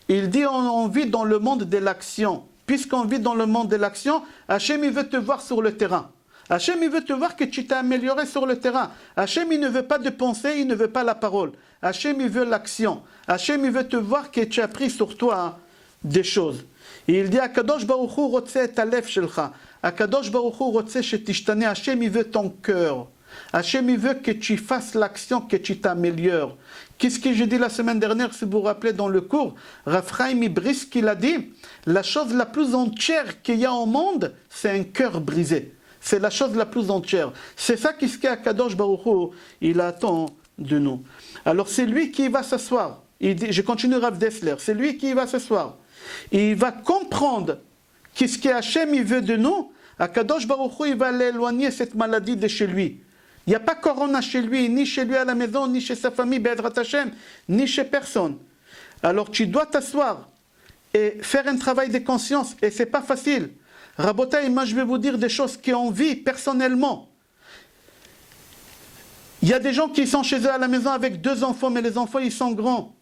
Il dit on vit dans le monde de l'action. Puisqu'on vit dans le monde de l'action, Hachem il veut te voir sur le terrain. Hachem il veut te voir que tu t'es amélioré sur le terrain. Hachem il ne veut pas de pensée, il ne veut pas la parole. Hachem il veut l'action. Hachem il veut te voir que tu as pris sur toi des choses. Et il dit, Akadosh Baruch Hu rotse et alef shelcha. Akadosh Baruch Hu rotse shetishtane. Hachem, il veut ton cœur. Hachem, il veut que tu fasses l'action, que tu t'améliores. Qu'est-ce que j'ai dit la semaine dernière, si vous vous rappelez dans le cours? Rav Chaim Brisk, il a dit, la chose la plus entière qu'il y a au monde, c'est un cœur brisé. C'est la chose la plus entière. C'est ça qu'est-ce qu'Akadosh Baruch Hu, il attend de nous. Alors c'est lui qui va s'asseoir. Je continue Rav Dessler. C'est lui qui va s'asseoir. Il va comprendre qu'est-ce que Hachem il veut de nous. Akadosh Baruch Hu, il va l'éloigner cette maladie de chez lui. Il n'y a pas corona chez lui, ni chez lui à la maison, ni chez sa famille, Be'ezrat Hashem, ni chez personne. Alors tu dois t'asseoir et faire un travail de conscience. Et ce n'est pas facile. Rabotaï, moi je vais vous dire des choses qu'on vit personnellement. Il y a des gens qui sont chez eux à la maison avec 2 enfants, mais les enfants ils sont grands.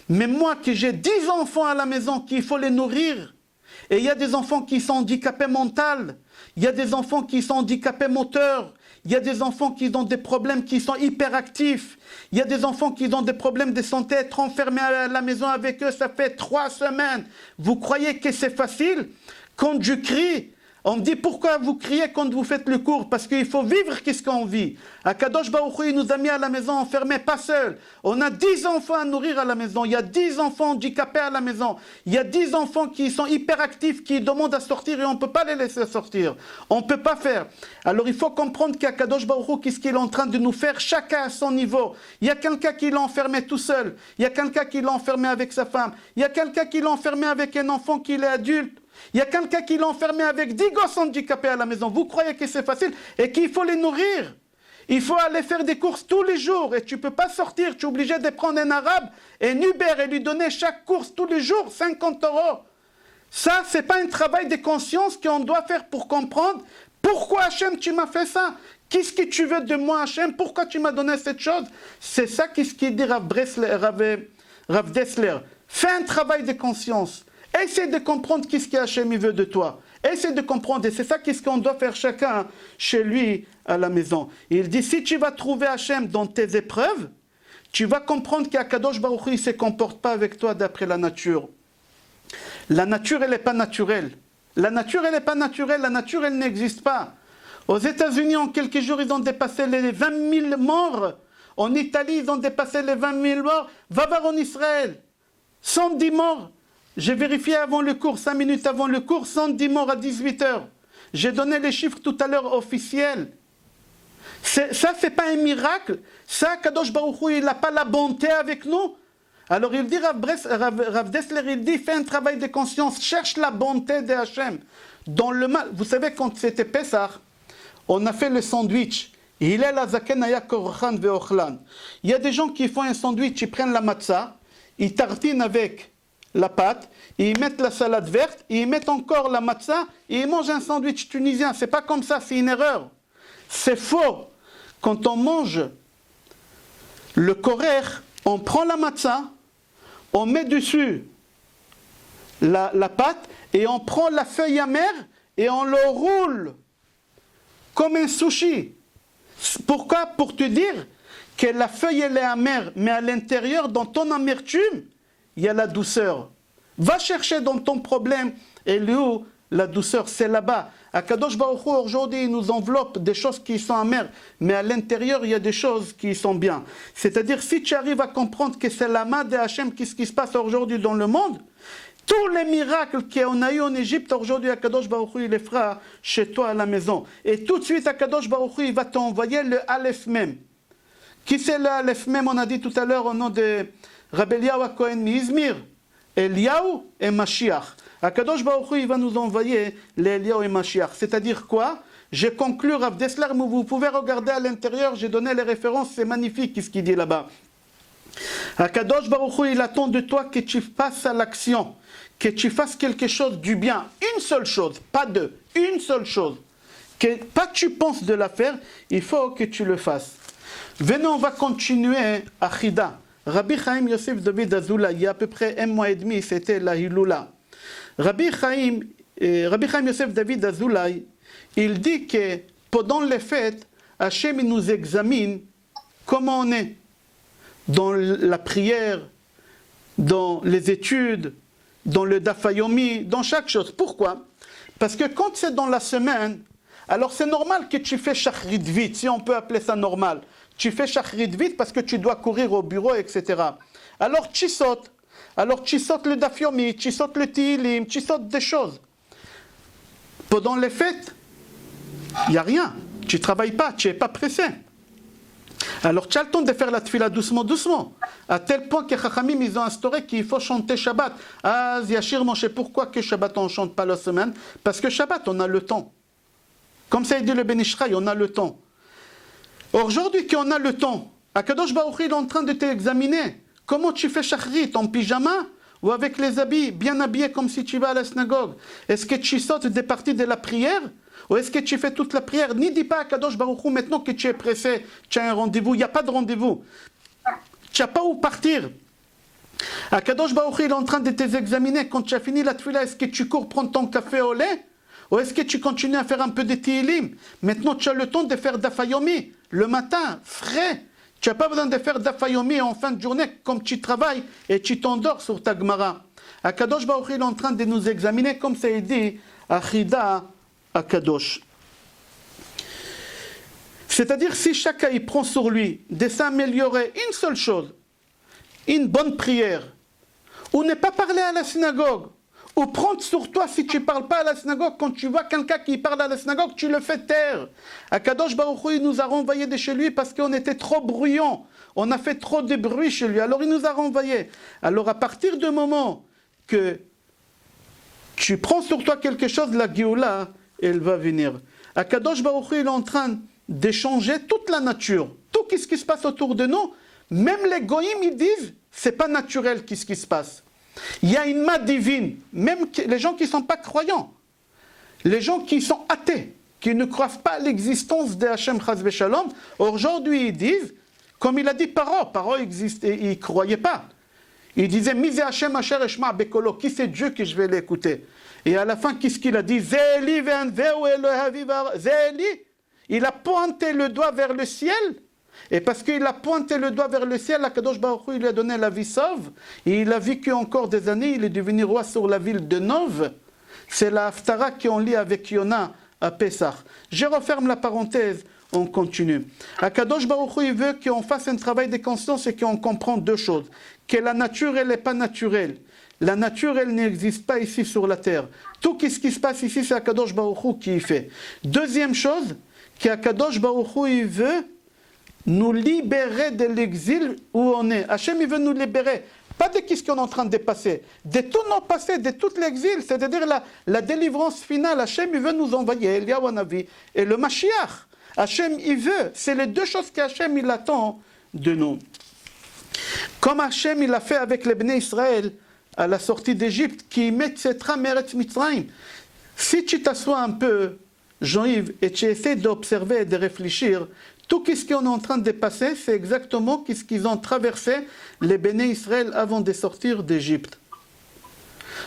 Mais moi que j'ai 10 enfants à la maison, qu'il faut les nourrir, et il y a des enfants qui sont handicapés mentaux, il y a des enfants qui sont handicapés moteurs, il y a des enfants qui ont des problèmes qui sont hyperactifs, il y a des enfants qui ont des problèmes de santé, être enfermés à la maison avec eux, ça fait 3 semaines. Vous croyez que c'est facile? Quand je crie, on me dit pourquoi vous criez quand vous faites le cours? Parce qu'il faut vivre qu'est-ce qu'on vit. Akadosh Baruch Hu, il nous a mis à la maison enfermés, pas seuls. On a 10 enfants à nourrir à la maison. Il y a 10 enfants handicapés à la maison. Il y a 10 enfants qui sont hyperactifs, qui demandent à sortir et on ne peut pas les laisser sortir. On ne peut pas faire. Alors il faut comprendre qu'Akadosh Baruch Hu, qu'est-ce qu'il est en train de nous faire, chacun à son niveau. Il y a quelqu'un qui l'a enfermé tout seul. Il y a quelqu'un qui l'a enfermé avec sa femme. Il y a quelqu'un qui l'a enfermé avec un enfant qui est adulte. Il y a quelqu'un qui l'a enfermé avec 10 gosses handicapés à la maison. Vous croyez que c'est facile et qu'il faut les nourrir? Il faut aller faire des courses tous les jours et tu ne peux pas sortir. Tu es obligé de prendre un arabe et un Uber et lui donner chaque course tous les jours 50 €. Ça, ce n'est pas un travail de conscience qu'on doit faire pour comprendre pourquoi Hachem tu m'as fait ça. Qu'est-ce que tu veux de moi Hachem? Pourquoi tu m'as donné cette chose? C'est ça qu'est-ce qu'il dit Rav Dessler. Fais un travail de conscience. Essaie de comprendre qu'est-ce qu'Hachem veut de toi. Essaie de comprendre. Et c'est ça qu'est-ce qu'on doit faire chacun chez lui à la maison. Il dit, si tu vas trouver Hachem dans tes épreuves, tu vas comprendre qu'Akadosh Baruch Hu ne se comporte pas avec toi d'après la nature. La nature, elle n'est pas naturelle. La nature, elle n'est pas naturelle. La nature, elle n'existe pas. Aux États-Unis, en quelques jours, ils ont dépassé les 20 000 morts. En Italie, ils ont dépassé les 20 000 morts. Va voir en Israël. 110 morts. J'ai vérifié avant le cours, 5 minutes avant le cours, 110 morts à 18 h. J'ai donné les chiffres tout à l'heure officiels. Ça, ce n'est pas un miracle. Ça, Kadosh Baruch Hu, il n'a pas la bonté avec nous. Alors il dit, Rav Dessler, il dit, fais un travail de conscience, cherche la bonté de Hachem. Dans le mal, vous savez, quand c'était Pessah, on a fait le sandwich. Il est la zakenaya korchan veochlan. Il y a des gens qui font un sandwich, ils prennent la matzah, ils tartinent avec la pâte, ils mettent la salade verte, ils mettent encore la matzah, et ils mangent un sandwich tunisien. C'est pas comme ça, c'est une erreur. C'est faux. Quand on mange le korer, on prend la matzah, on met dessus la pâte, et on prend la feuille amère, et on le roule comme un sushi. Pourquoi? Pour te dire que la feuille elle est amère, mais à l'intérieur, dans ton amertume, il y a la douceur. Va chercher dans ton problème, et où la douceur, c'est là-bas. Akadosh Baruch Hu, aujourd'hui, il nous enveloppe des choses qui sont amères, mais à l'intérieur, il y a des choses qui sont bien. C'est-à-dire, si tu arrives à comprendre que c'est la main de Hachem, qu'est-ce qui se passe aujourd'hui dans le monde, tous les miracles qu'on a eu en Égypte, aujourd'hui, Akadosh Baruch Hu, il les fera chez toi à la maison. Et tout de suite, Akadosh Baruch Hu, il va t'envoyer le Aleph Mem. Qui c'est le Aleph Mem? On a dit tout à l'heure au nom de Rabbi Eliyahu HaKohen mi-Izmir, Eliyahu et Mashiach. Akadosh Baruch Hu, il va nous envoyer les Eliyahu et Mashiach. C'est-à-dire quoi? J'ai conclu Rav Dessler, mais vous pouvez regarder à l'intérieur, j'ai donné les références, c'est magnifique ce qu'il dit là-bas. Akadosh Baruch Hu, il attend de toi que tu passes à l'action, que tu fasses quelque chose du bien. Une seule chose, pas deux, une seule chose. Que pas tu penses de la faire, il faut que tu le fasses. Venez, on va continuer à Chida. Rabbi Chaim Yosef David Azoulay, il y a à peu près 1 mois et demi, c'était la Hiloula. Rabbi Chaim Yosef David Azoulay, il dit que pendant les fêtes, Hachem nous examine comment on est dans la prière, dans les études, dans le Dafayomi, dans chaque chose. Pourquoi? Parce que quand c'est dans la semaine, alors c'est normal que tu fais shachrit vite, si on peut appeler ça normal. Tu fais shachrit vite parce que tu dois courir au bureau, etc. Alors tu sautes. Alors tu sautes le Dafyomi, tu sautes le Tilim, tu sautes des choses. Pendant les fêtes, il n'y a rien. Tu ne travailles pas, tu n'es pas pressé. Alors tu as le temps de faire la tfila doucement, doucement. À tel point que Chachamim, ils ont instauré qu'il faut chanter Shabbat. Ah, Yachir Moshe, pourquoi que Shabbat on ne chante pas la semaine? Parce que Shabbat, on a le temps. Comme ça dit le Ben Ishraï, on a le temps. Aujourd'hui qu'on a le temps, Akadosh Baruch Hu est en train de t'examiner. Comment tu fais Shachrit, en pyjama ou avec les habits, bien habillés comme si tu vas à la synagogue? Est-ce que tu sautes des parties de la prière? Ou est-ce que tu fais toute la prière? N'y dis pas à Kadosh Baruch Hu maintenant que tu es pressé, tu as un rendez-vous. Il n'y a pas de rendez-vous. Tu n'as pas où partir. Kadosh Baruch Hu est en train de t'examiner. Quand tu as fini la tefila, est-ce que tu cours prendre ton café au lait? Ou est-ce que tu continues à faire un peu de Tihilim? Maintenant, tu as le temps de faire Dafayomi. Le matin, frais. Tu n'as pas besoin de faire Dafayomi en fin de journée comme tu travailles et tu t'endors sur ta Gemara. Kadosh Baruch Hu est en train de nous examiner comme ça est dit Achida Akadosh. C'est-à-dire si chacun il prend sur lui de s'améliorer une seule chose, une bonne prière, ou ne pas parler à la synagogue, ou prendre sur toi si tu ne parles pas à la synagogue, quand tu vois quelqu'un qui parle à la synagogue, tu le fais taire. Akadosh Baruch Hu, il nous a renvoyés de chez lui parce qu'on était trop bruyants, on a fait trop de bruit chez lui, alors il nous a renvoyés. Alors à partir du moment que tu prends sur toi quelque chose, la Géoula, elle va venir. Akadosh Baruch Hu, il est en train de changer toute la nature. Tout ce qui se passe autour de nous, même les goïms, ils disent, c'est pas naturel ce qui se passe. Il y a une main divine. Même les gens qui ne sont pas croyants, les gens qui sont athées, qui ne croient pas à l'existence de Hachem Chas V'Shalom, aujourd'hui ils disent, comme il a dit Paro existait, il ne croyait pas. Il disait, Mise Hachem Asher Eshma Bekolo, qui c'est Dieu que je vais l'écouter? Et à la fin, qu'est-ce qu'il a dit? Zéli, il a pointé le doigt vers le ciel. Et parce qu'il a pointé le doigt vers le ciel, Akadosh Baruch Hu, il lui a donné la vie sauve. Et il a vécu encore des années, il est devenu roi sur la ville de Nov. C'est la Haftara qu'on lit avec Yona à Pessah. Je referme la parenthèse, on continue. Akadosh Baruch Hu, il veut qu'on fasse un travail de conscience et qu'on comprend deux choses. Que la nature, elle n'est pas naturelle. La nature, elle n'existe pas ici sur la terre. Tout ce qui se passe ici, c'est Akadosh Baruch Hu qui y fait. Deuxième chose, qu'Akadosh Baruch Hu, il veut nous libérer de l'exil où on est. Hachem, il veut nous libérer. Pas de ce qu'on est en train de passer. De tout nos passés, de tout l'exil. C'est-à-dire la délivrance finale. Hachem, il veut nous envoyer Eliyahu Hanavi et le Mashiach. Hachem, il veut. C'est les deux choses qu'Hachem, il attend de nous. Comme Hachem, il a fait avec les Bnei Israël à la sortie d'Égypte, qui met Tsetra Meretz Mitzrayim. Si tu t'assois un peu, Jean-Yves, et tu essaies d'observer et de réfléchir, tout ce qu'on est en train de passer, c'est exactement ce qu'ils ont traversé, les Béné Israël, avant de sortir d'Égypte.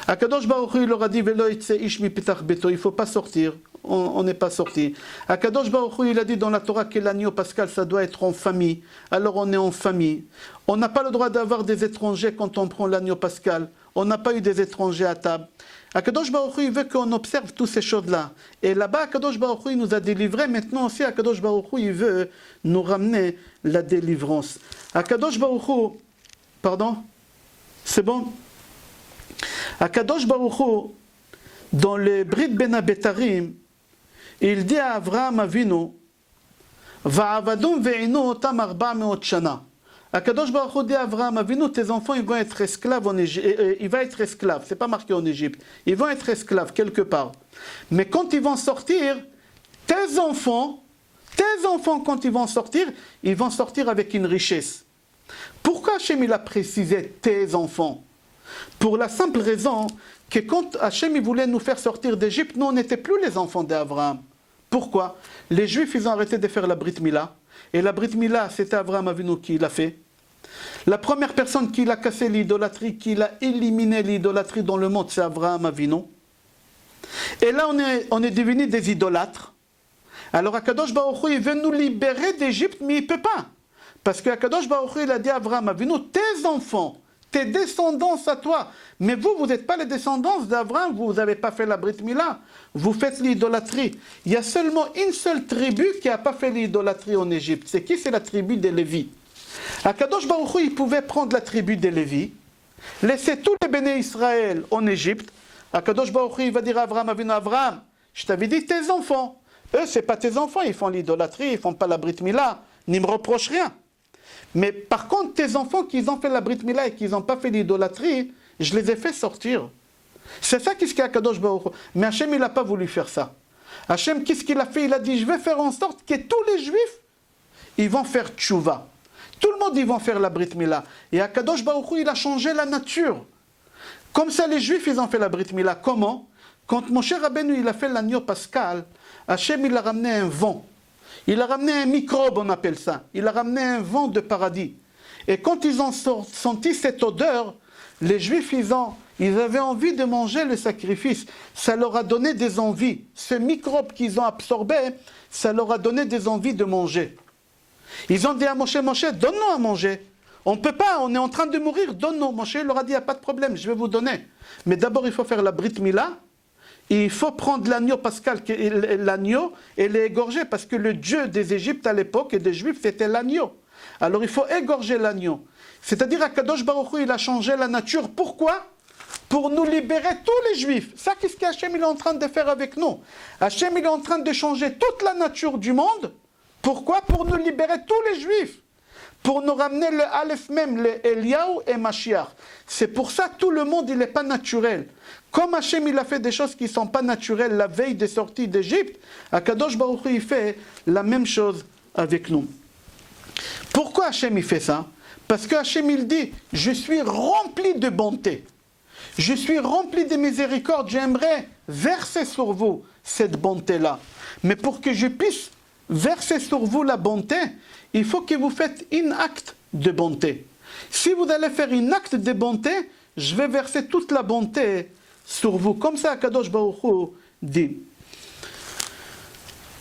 Akadosh Baruch Hu, il leur a dit, Velo itse ish mi petach beto, il ne faut pas sortir, on n'est pas sorti. Akadosh Baruch Hu, il a dit dans la Torah que l'agneau pascal, ça doit être en famille. Alors on est en famille. On n'a pas le droit d'avoir des étrangers quand on prend l'agneau pascal. On n'a pas eu des étrangers à table. Akadosh Baruch Hu, il veut qu'on observe toutes ces choses-là. Et là-bas, Akadosh Baruch Hu, il nous a délivrés. Maintenant aussi, Akadosh Baruch Hu, il veut nous ramener la délivrance. Akadosh Baruch Hu, pardon? C'est bon? Akadosh Baruch Hu, dans le Brit Ben Abetarim, il dit à Avraham Avinu, Va'avadum ve'inu otam 400 shana. Akadosh Baruch Hu dit à Avraham Avinu, tes enfants ils vont être esclaves en Égypte. Il va être esclave, c'est pas marqué en Égypte. Ils vont être esclaves quelque part. Mais quand ils vont sortir, tes enfants quand ils vont sortir avec une richesse. Pourquoi Hachem il a précisé tes enfants? Pour la simple raison que quand Hachem il voulait nous faire sortir d'Égypte, nous on n'était plus les enfants d'Abraham. Pourquoi? Les Juifs ils ont arrêté de faire la Brit Mila. Et la Brit Mila, c'était Avraham Avinu qui l'a fait. La première personne qui a cassé l'idolâtrie, qui a éliminé l'idolâtrie dans le monde, c'est Avraham Avinu. Et là, on est devenus des idolâtres. Alors Akadosh Baruch Hu, il veut nous libérer d'Égypte, mais il ne peut pas. Parce que Akadosh Baruch Hu, il a dit à Avraham Avinu, tes enfants, tes descendants à toi. Mais vous n'êtes pas les descendants d'Abraham, vous n'avez pas fait la Brit Mila, vous faites l'idolâtrie. Il y a seulement une seule tribu qui n'a pas fait l'idolâtrie en Égypte. C'est qui? C'est la tribu des Lévis. Akadosh Baruch Hu, il pouvait prendre la tribu des Lévis, laisser tous les béné Israël en Égypte. Akadosh Baruch Hu, il va dire à Abraham, Abraham, je t'avais dit tes enfants. Eux, ce n'est pas tes enfants, ils font l'idolâtrie, ils ne font pas la Brit Mila, ni me reprochent rien. Mais par contre, tes enfants qui ont fait la Brit Mila et qui n'ont pas fait l'idolâtrie, je les ai fait sortir. C'est ça qu'est-ce qu'il y a Kadosh Baruch Hu. Mais Hachem, il n'a pas voulu faire ça. Hachem, qu'est-ce qu'il a fait? Il a dit, je vais faire en sorte que tous les Juifs, ils vont faire tchouva. Tout le monde, ils vont faire la Brit Mila. Et Kadosh Baruch Hu, il a changé la nature. Comme ça, les Juifs, ils ont fait la Brit Mila. Comment? Quand Moshe Rabbeinu, il a fait l'agneau pascal, Hachem, il a ramené un vent. Il a ramené un microbe, on appelle ça. Il a ramené un vent de paradis. Et quand ils ont senti cette odeur, les Juifs, ils avaient envie de manger le sacrifice. Ça leur a donné des envies. Ce microbe qu'ils ont absorbé, ça leur a donné des envies de manger. Ils ont dit à Moshe, Moshe, donne-nous à manger. On ne peut pas, on est en train de mourir, donne-nous. Moshe leur a dit, il n'y a pas de problème, je vais vous donner. Mais d'abord, il faut faire la Brit Mila. Il faut prendre l'agneau pascal, l'agneau, et l'égorger, parce que le dieu des Égyptes à l'époque et des Juifs, c'était l'agneau. Alors il faut égorger l'agneau. C'est-à-dire, Akadosh Baruch Hu, il a changé la nature. Pourquoi? Pour nous libérer tous les Juifs. Ça, qu'est-ce qu'Hachem est en train de faire avec nous? Hachem, il est en train de changer toute la nature du monde. Pourquoi? Pour nous libérer tous les Juifs. Pour nous ramener le Aleph même, le Eliyahu et Mashiach. C'est pour ça que tout le monde, il n'est pas naturel. Comme Hachem, il a fait des choses qui ne sont pas naturelles la veille des sorties d'Égypte, Akadosh Baruch Hu, il fait la même chose avec nous. Pourquoi Hachem, il fait ça? Parce que Hachem, il dit, je suis rempli de bonté. Je suis rempli de miséricorde. J'aimerais verser sur vous cette bonté-là. Mais pour que je puisse verser sur vous la bonté, il faut que vous faites un acte de bonté. Si vous allez faire un acte de bonté, je vais verser toute la bonté sur vous. Comme ça, Akadosh Baruch Hu dit.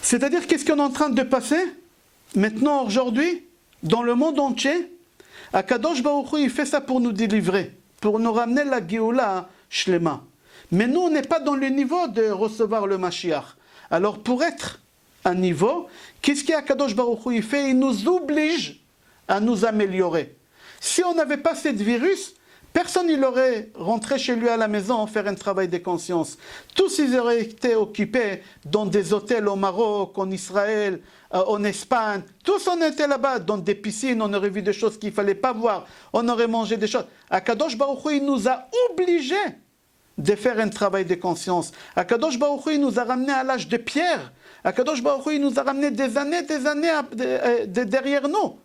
C'est-à-dire, qu'est-ce qu'on est en train de passer? Maintenant, aujourd'hui, dans le monde entier, Akadosh Baruch Hu, il fait ça pour nous délivrer, pour nous ramener la Géoula Shlema. Mais nous, on n'est pas dans le niveau de recevoir le Mashiach. Alors, pour être un niveau, qu'est-ce qu'Akadosh Baruch Hu, il fait? Il nous oblige à nous améliorer. Si on n'avait pas cette virus, personne n'aurait rentré chez lui à la maison faire un travail de conscience. Tous ils auraient été occupés dans des hôtels au Maroc, en Israël, en Espagne. Tous on était là-bas, dans des piscines, on aurait vu des choses qu'il ne fallait pas voir. On aurait mangé des choses. Akadosh Baruch Hu, il nous a obligés de faire un travail de conscience. Akadosh Baruch Hu, il nous a ramenés à l'âge de pierre. Akadosh Baruch Hu, il nous a ramenés des années derrière nous.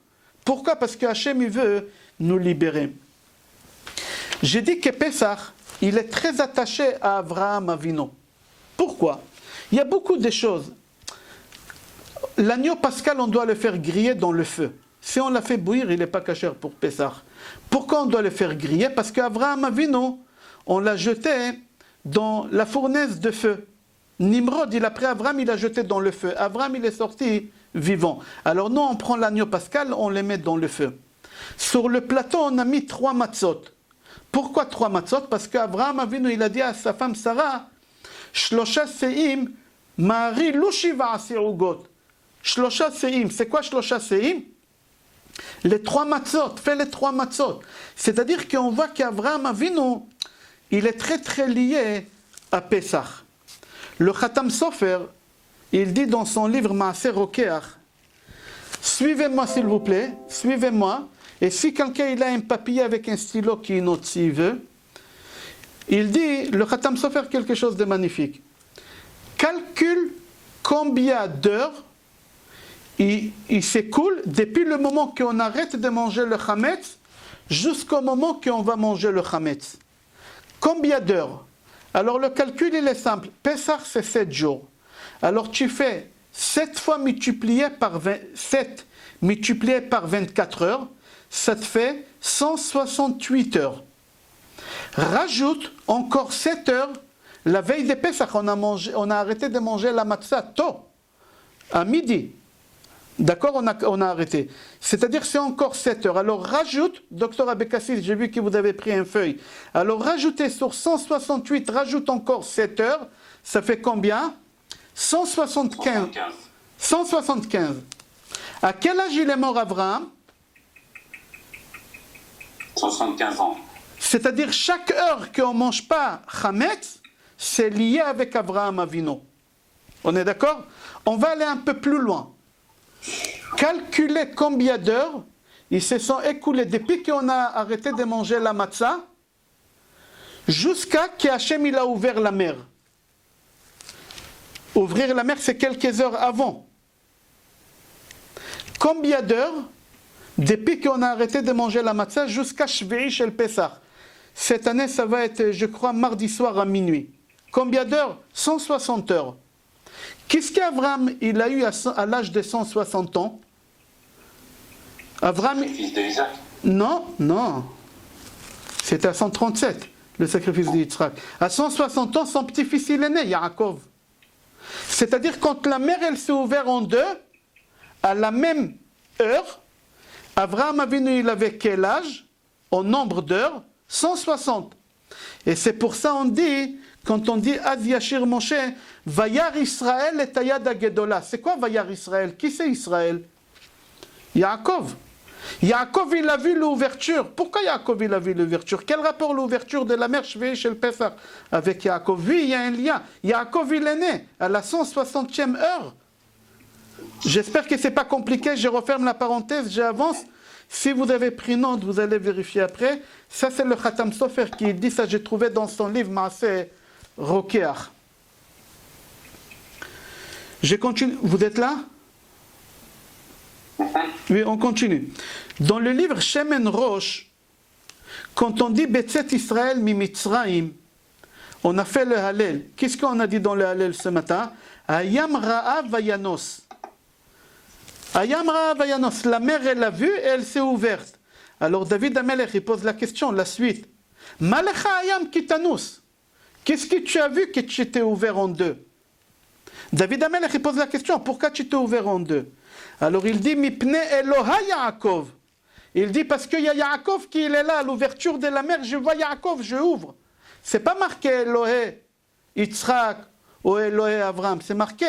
Pourquoi? Parce que Hachem, il veut nous libérer. J'ai dit que Pessah, il est très attaché à Abraham Avinu. Pourquoi? Il y a beaucoup de choses. L'agneau pascal, on doit le faire griller dans le feu. Si on l'a fait bouillir, il n'est pas cachère pour Pessah. Pourquoi on doit le faire griller? Parce qu'Abraham Avinu, on l'a jeté dans la fournaise de feu. Nimrod, après Abraham, il l'a jeté dans le feu. Abraham, il est sorti vivant. Alors nous, on prend l'agneau pascal, on les met dans le feu. Sur le plateau, on a mis 3 matzot. Pourquoi 3 matzot? Parce qu'Abraham Avinu, il a dit à sa femme Sarah, Shlosha seim, mari lushiva asirugot. Shlosha seim, c'est quoi Shlosha seim? Les 3 matzot, fais les 3 matzot. C'est-à-dire qu'on voit qu'Abraham Avinu, il est très très lié à Pessah. Le Khatam Sofer, il dit dans son livre Maaser Rokeach, suivez-moi s'il vous plaît, suivez-moi, et si quelqu'un il a un papier avec un stylo qui note s'il veut, il dit, le Khatam Sofer, quelque chose de magnifique. Calcule combien d'heures il s'écoule depuis le moment qu'on arrête de manger le Hametz jusqu'au moment qu'on va manger le Hametz. Combien d'heures? Alors le calcul il est simple. Pessah c'est 7 jours. Alors tu fais 7 fois multiplié par 7 multiplié par 24 heures, ça te fait 168 heures. Rajoute encore 7 heures. La veille de Pessah, on a arrêté de manger la matzah tôt, à midi. D'accord, on a arrêté. C'est-à-dire c'est encore 7 heures. Alors rajoute, docteur Abekassis, j'ai vu que vous avez pris une feuille. Alors rajoutez sur 168, rajoute encore 7 heures. Ça fait combien? 175. 175. À quel âge il est mort Abraham? 75 ans. C'est-à-dire chaque heure qu'on ne mange pas Hametz, c'est lié avec Abraham Avinu. On est d'accord? On va aller un peu plus loin. Calculez combien d'heures ils se sont écoulés depuis qu'on a arrêté de manger la matzah jusqu'à qu'Hachem il a ouvert la mer. Ouvrir la mer, c'est quelques heures avant. Combien d'heures depuis qu'on a arrêté de manger la matzah jusqu'à Shvi'i Shel Pesach? Cette année, ça va être, je crois, mardi soir à minuit. Combien d'heures? 160 heures. Qu'est-ce qu'Abraham il a eu à l'âge de 160 ans? Abraham, Le fils d'Isaac. non. C'était à 137, le sacrifice d'Yitzhak. À 160 ans, son petit-fils il est né, Yaakov. C'est-à-dire quand la mer elle s'est ouverte en deux, à la même heure, Abraham Avinu il avait quel âge? En nombre d'heures? 160. Et c'est pour ça on dit, quand on dit Az Yashir Moshe, Vayar Israël et Tayad Agedola. C'est quoi Vayar Israël? Qui c'est Israël? Yaakov. Yaakov il a vu l'ouverture. Pourquoi Yaakov il a vu l'ouverture? Quel rapport l'ouverture de la mer Shvi'i Shel Pesach avec Yaakov? Oui, il y a un lien. Yaakov il est né à la 160e heure. J'espère que ce n'est pas compliqué. Je referme la parenthèse, j'avance. Si vous avez pris note, vous allez vérifier après. Ça, c'est le Khatam Sofer qui dit ça. J'ai trouvé dans son livre Maaseh Rokeach. Je continue. Vous êtes là? Oui, on continue. Dans le livre Shemen Rosh, quand on dit Betzet Israël mi Mitzraim, on a fait le Hallel. Qu'est-ce qu'on a dit dans le Hallel ce matin? Ayam Ra'av Vayanos. Ayam Ra'av Vayanos. La mer, elle l'a vue et elle s'est ouverte. Alors David Amelech, il pose la question, la suite. Malecha Ayam Kitanus. Qu'est-ce que tu as vu que tu t'es ouvert en deux? David Amelech, il pose la question, pourquoi tu t'es ouvert en deux? Alors il dit, Mipne Eloha Yaakov. Il dit, parce qu'il y a Yaakov qui est là, à l'ouverture de la mer, je vois Yaakov, je ouvre. C'est pas marqué Elohé Yitzhak ou Elohé Avram, c'est marqué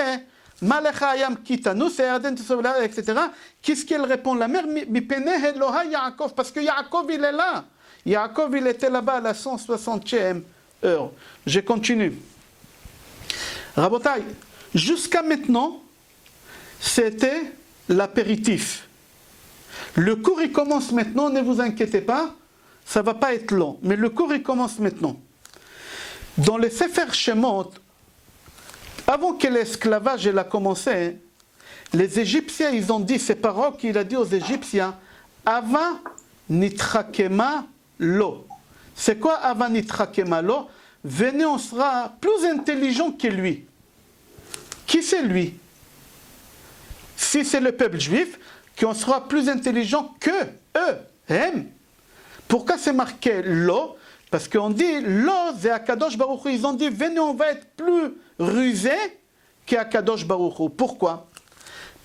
Malecha Ayam Kitanus, etc. Qu'est-ce qu'elle répond la mer? Mipne Eloha Yaakov, parce que Yaakov il est là. Yaakov il était là-bas à la 160e heure. Je continue. Rabotai, jusqu'à maintenant, c'était l'apéritif. Le cours il commence maintenant, ne vous inquiétez pas, ça ne va pas être long, mais le cours il commence maintenant. Dans les Sefer Shemot, avant que l'esclavage ait commencé, les Égyptiens ils ont dit, c'est Paro qu'il a dit aux Égyptiens, Ava nitrakema lo. C'est quoi Ava nitrakema lo? Venez, on sera plus intelligent que lui. Qui c'est lui? Si c'est le peuple juif, qu'on sera plus intelligent que eux. Pourquoi c'est marqué lo? Parce qu'on dit lo, c'est Akadosh Baruch Hu. Ils ont dit venez, on va être plus rusé qu'Akadosh Baruch Hu. Pourquoi?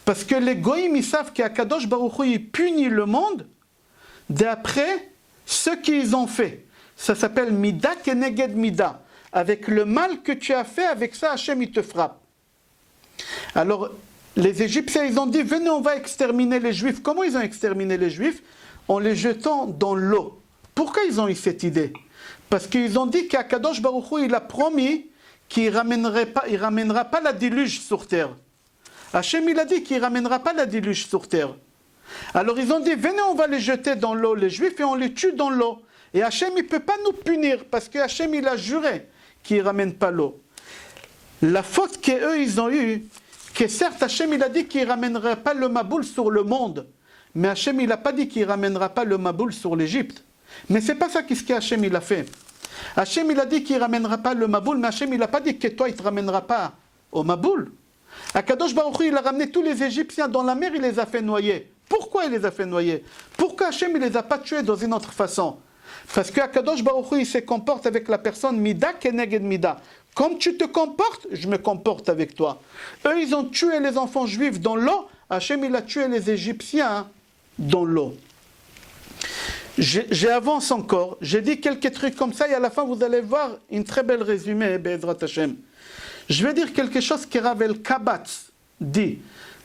Parce que les goïms ils savent qu'Akadosh Baruch Hu il punit le monde d'après ce qu'ils ont fait. Ça s'appelle Mida Keneged Mida. Avec le mal que tu as fait, avec ça Hachem il te frappe. Alors, les Égyptiens, ils ont dit, venez, on va exterminer les Juifs. Comment ils ont exterminé les Juifs? En les jetant dans l'eau. Pourquoi ils ont eu cette idée? Parce qu'ils ont dit qu'Akadosh Baruch Hu, il a promis qu'il ne ramènera pas la déluge sur terre. Hachem, il a dit qu'il ne ramènera pas la déluge sur terre. Alors ils ont dit, venez, on va les jeter dans l'eau, les Juifs, et on les tue dans l'eau. Et Hachem, il ne peut pas nous punir, parce que Hachem, il a juré qu'il ne ramène pas l'eau. La faute qu'eux, ils ont eue, que certes, Hachem, il a dit qu'il ne ramènera pas le Maboul sur le monde. Mais Hachem, il n'a pas dit qu'il ne ramènera pas le Maboul sur l'Égypte. Mais ce n'est pas ça qu'est-ce qu'Hachem, il a fait. Hachem, il a dit qu'il ne ramènera pas le Maboul, mais Hachem, il n'a pas dit que toi, il ne te ramènera pas au Maboul. Akadosh Baruch Hu, il a ramené tous les Égyptiens dans la mer, il les a fait noyer. Pourquoi il les a fait noyer? Pourquoi Hachem, il ne les a pas tués dans une autre façon? Parce que Akadosh Baruch Hu, il se comporte avec la personne Mida Keneged Mida. Comme tu te comportes, je me comporte avec toi. Eux, ils ont tué les enfants juifs dans l'eau. Hachem il a tué les Égyptiens dans l'eau. J'avance encore, j'ai dit quelques trucs comme ça et à la fin vous allez voir une très belle résumé, Be'ezrat Hashem. Je vais dire quelque chose que Rav El-Kabatz dit.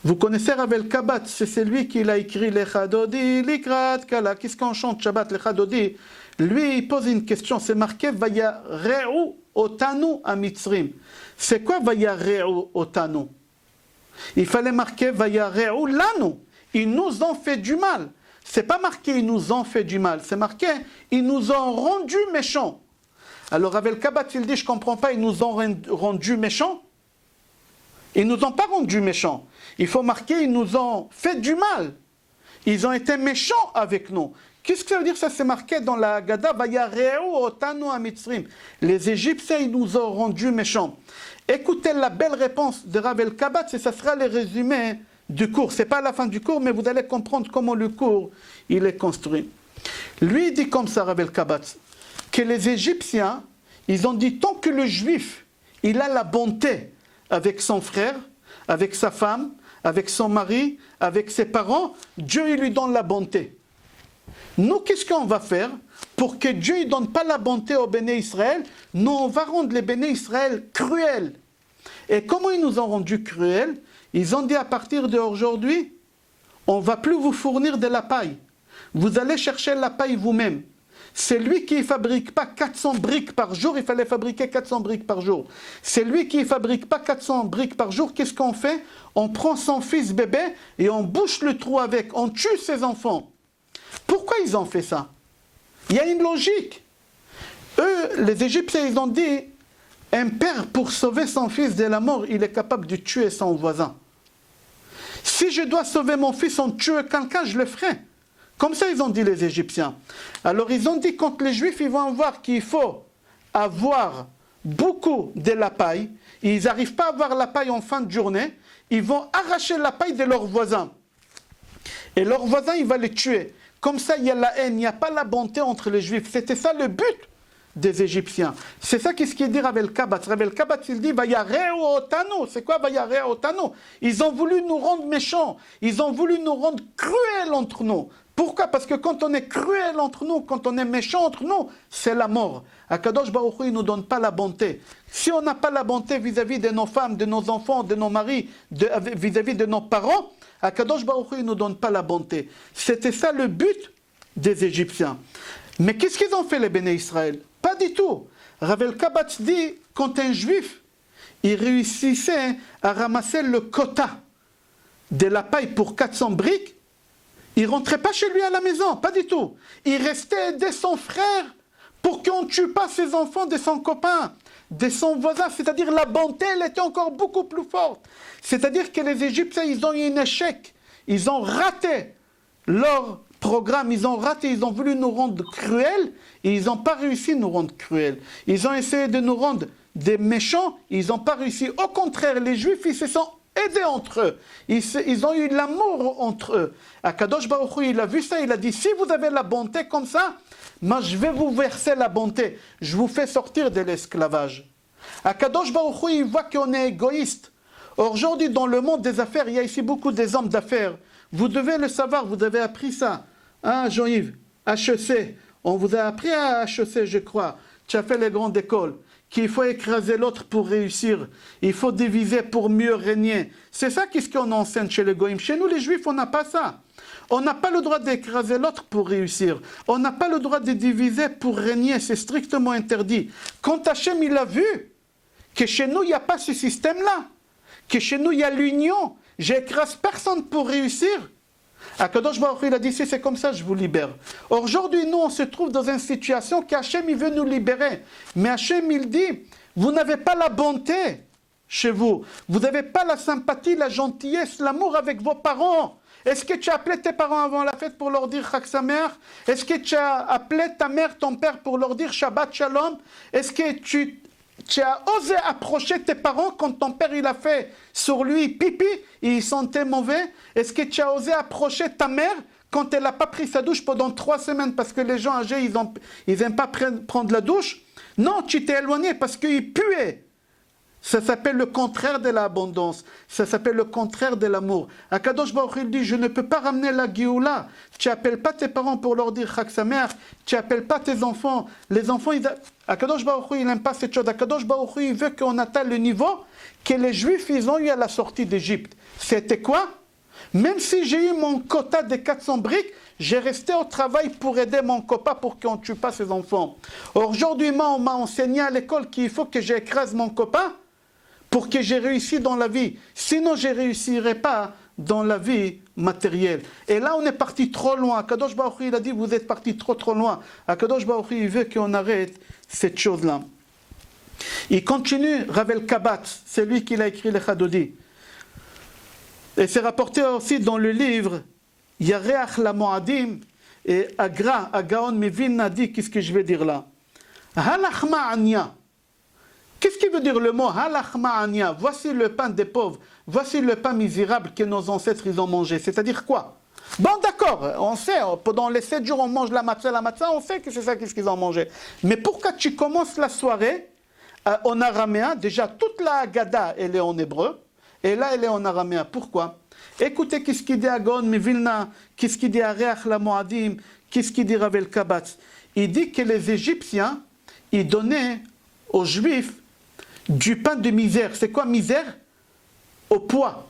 Vous connaissez Rav El-Kabatz, c'est celui qui a écrit Lecha Dodi, Likrat Kala. Qu'est-ce qu'on chante Shabbat, Lecha Dodi? Lui, il pose une question, c'est marqué Vayareu Otanu Amitzrim. C'est quoi Vayareu Otanu? Il fallait marquer Vayareu Lanu. Ils nous ont fait du mal. C'est pas marqué ils nous ont fait du mal, c'est marqué ils nous ont rendus méchants. Alors Rav El-Kabatz il dit je comprends pas, ils nous ont rendus méchants. Ils nous ont pas rendus méchants. Il faut marquer ils nous ont fait du mal. Ils ont été méchants avec nous. Qu'est-ce que ça veut dire ça? C'est marqué dans la Haggadah Vayareu Otanu Amitzrim. Les Égyptiens ils nous ont rendus méchants. Écoutez la belle réponse de Rav El-Kabatz et ça sera le résumé du cours. Ce n'est pas à la fin du cours, mais vous allez comprendre comment le cours il est construit. Lui il dit comme ça, Rav El-Kabatz, que les Égyptiens, ils ont dit tant que le Juif, il a la bonté avec son frère, avec sa femme, avec son mari, avec ses parents, Dieu il lui donne la bonté. Nous, qu'est-ce qu'on va faire pour que Dieu ne donne pas la bonté aux béné Israël? Nous, on va rendre les béné Israël cruels. Et comment ils nous ont rendus cruels? Ils ont dit à partir d'aujourd'hui, on ne va plus vous fournir de la paille. Vous allez chercher la paille vous-même. C'est lui qui ne fabrique pas 400 briques par jour, il fallait fabriquer 400 briques par jour. C'est lui qui ne fabrique pas 400 briques par jour, qu'est-ce qu'on fait? On prend son fils bébé et on bouche le trou avec, on tue ses enfants. Pourquoi ils ont fait ça? Il y a une logique. Eux, les Égyptiens, ils ont dit, un père, pour sauver son fils de la mort, il est capable de tuer son voisin. Si je dois sauver mon fils en tuant quelqu'un, je le ferai. Comme ça, ils ont dit les Égyptiens. Alors, ils ont dit, quand les Juifs ils vont voir qu'il faut avoir beaucoup de la paille, ils n'arrivent pas à avoir la paille en fin de journée, ils vont arracher la paille de leurs voisins. Et leur voisin, il va les tuer. Comme ça, il y a la haine, il n'y a pas la bonté entre les Juifs. C'était ça le but des Égyptiens. C'est ça qu'est-ce qu'il dit Rav El-Kabatz. Rav El-Kabatz, il dit Vayareu Otanu. C'est quoi Vayareu Otanu? Ils ont voulu nous rendre méchants. Ils ont voulu nous rendre cruels entre nous. Pourquoi? Parce que quand on est cruel entre nous, quand on est méchant entre nous, c'est la mort. Akadosh Baruch Hu, il ne nous donne pas la bonté. Si on n'a pas la bonté vis-à-vis de nos femmes, de nos enfants, de nos maris, vis-à-vis de nos parents, Akadosh Baruch Hu, il ne nous donne pas la bonté. C'était ça le but des Égyptiens. Mais qu'est-ce qu'ils ont fait les béné Israël? Pas du tout. Rav El-Kabatz dit, quand un juif, il réussissait à ramasser le quota de la paille pour 400 briques, il ne rentrait pas chez lui à la maison, pas du tout. Il restait aider son frère pour qu'on ne tue pas ses enfants de son copain, de son voisin. C'est-à-dire la bonté, elle était encore beaucoup plus forte. C'est-à-dire que les Égyptiens, ils ont eu un échec. Ils ont raté leur programme, ils ont voulu nous rendre cruels et ils n'ont pas réussi à nous rendre cruels. Ils ont essayé de nous rendre des méchants, ils n'ont pas réussi. Au contraire, les Juifs, ils se sont aidés entre eux. Ils ont eu l'amour entre eux. Akadosh Baruch Hu, il a vu ça, il a dit, si vous avez la bonté comme ça, moi je vais vous verser la bonté. Je vous fais sortir de l'esclavage. Akadosh Baruch Hu, il voit qu'on est égoïste. Aujourd'hui, dans le monde des affaires, il y a ici beaucoup des hommes d'affaires. Vous devez le savoir, vous avez appris ça. Hein, Jean-Yves? HEC. On vous a appris à HEC, je crois. Tu as fait les grandes écoles. Qu'il faut écraser l'autre pour réussir. Il faut diviser pour mieux régner. C'est ça qu'est-ce qu'on enseigne chez les Goïms. Chez nous, les Juifs, on n'a pas ça. On n'a pas le droit d'écraser l'autre pour réussir. On n'a pas le droit de diviser pour régner. C'est strictement interdit. Quand Hachem, il a vu que chez nous, il n'y a pas ce système-là. Que chez nous, il y a l'union. J'écrase personne pour réussir. Akadosh Baruch Hu, il a dit, si c'est comme ça, je vous libère. Aujourd'hui, nous, on se trouve dans une situation qu'Hachem, il veut nous libérer. Mais Hachem, il dit, vous n'avez pas la bonté chez vous. Vous n'avez pas la sympathie, la gentillesse, l'amour avec vos parents. Est-ce que tu as appelé tes parents avant la fête pour leur dire Chag Sameach? Est-ce que tu as appelé ta mère, ton père pour leur dire Shabbat Shalom? Est-ce que tu as osé approcher tes parents quand ton père il a fait sur lui pipi et il sentait mauvais? Est-ce que tu as osé approcher ta mère quand elle n'a pas pris sa douche pendant 3 semaines parce que les gens âgés ils n'aiment pas prendre la douche? Non, tu t'es éloigné parce qu'il puait. Ça s'appelle le contraire de l'abondance. Ça s'appelle le contraire de l'amour. Akadosh Baruch Hu dit, je ne peux pas ramener la Géoula. Tu n'appelles pas tes parents pour leur dire Chag Sameach. Tu n'appelles pas tes enfants. Les enfants, Akadosh Baruch Hu, il n'aime pas cette chose. Akadosh Baruch Hu, il veut qu'on atteigne le niveau que les Juifs, ils ont eu à la sortie d'Égypte. C'était quoi? Même si j'ai eu mon quota de 400 briques, j'ai resté au travail pour aider mon copain pour qu'on ne tue pas ses enfants. Aujourd'hui, on m'a enseigné à l'école qu'il faut que j'écrase mon copain pour que j'ai réussi dans la vie. Sinon, je ne réussirai pas dans la vie matérielle. Et là, on est parti trop loin. Akadosh Baruch Hu, il a dit, vous êtes parti trop loin. Akadosh Baruch Hu, il veut qu'on arrête cette chose-là. Il continue, Ravel Kabatz, c'est lui qui l'a écrit les Chadodi. Et c'est rapporté aussi dans le livre Yareach la Moadim, et Agra, Agaon Mevin a dit, qu'est-ce que je vais dire là? Halachma Anya. Qu'est-ce qui veut dire le mot Halachma Anya? Voici le pain des pauvres, voici le pain misérable que nos ancêtres ils ont mangé. C'est-à-dire quoi? Bon d'accord, on sait, pendant les 7 jours on mange la matzah, on sait que c'est ça qu'est-ce qu'ils ont mangé. Mais pourquoi tu commences la soirée en araméen? Déjà toute la Haggadah elle est en hébreu, et là elle est en araméen. Pourquoi? Écoutez qu'est-ce qu'il dit à Gaon Mivilna, qu'est-ce qu'il dit à Reach la Moadim, qu'est-ce qu'il dit Ravel Kabatz. Il dit que les Égyptiens, ils donnaient aux Juifs du pain de misère. C'est quoi misère? Au poids.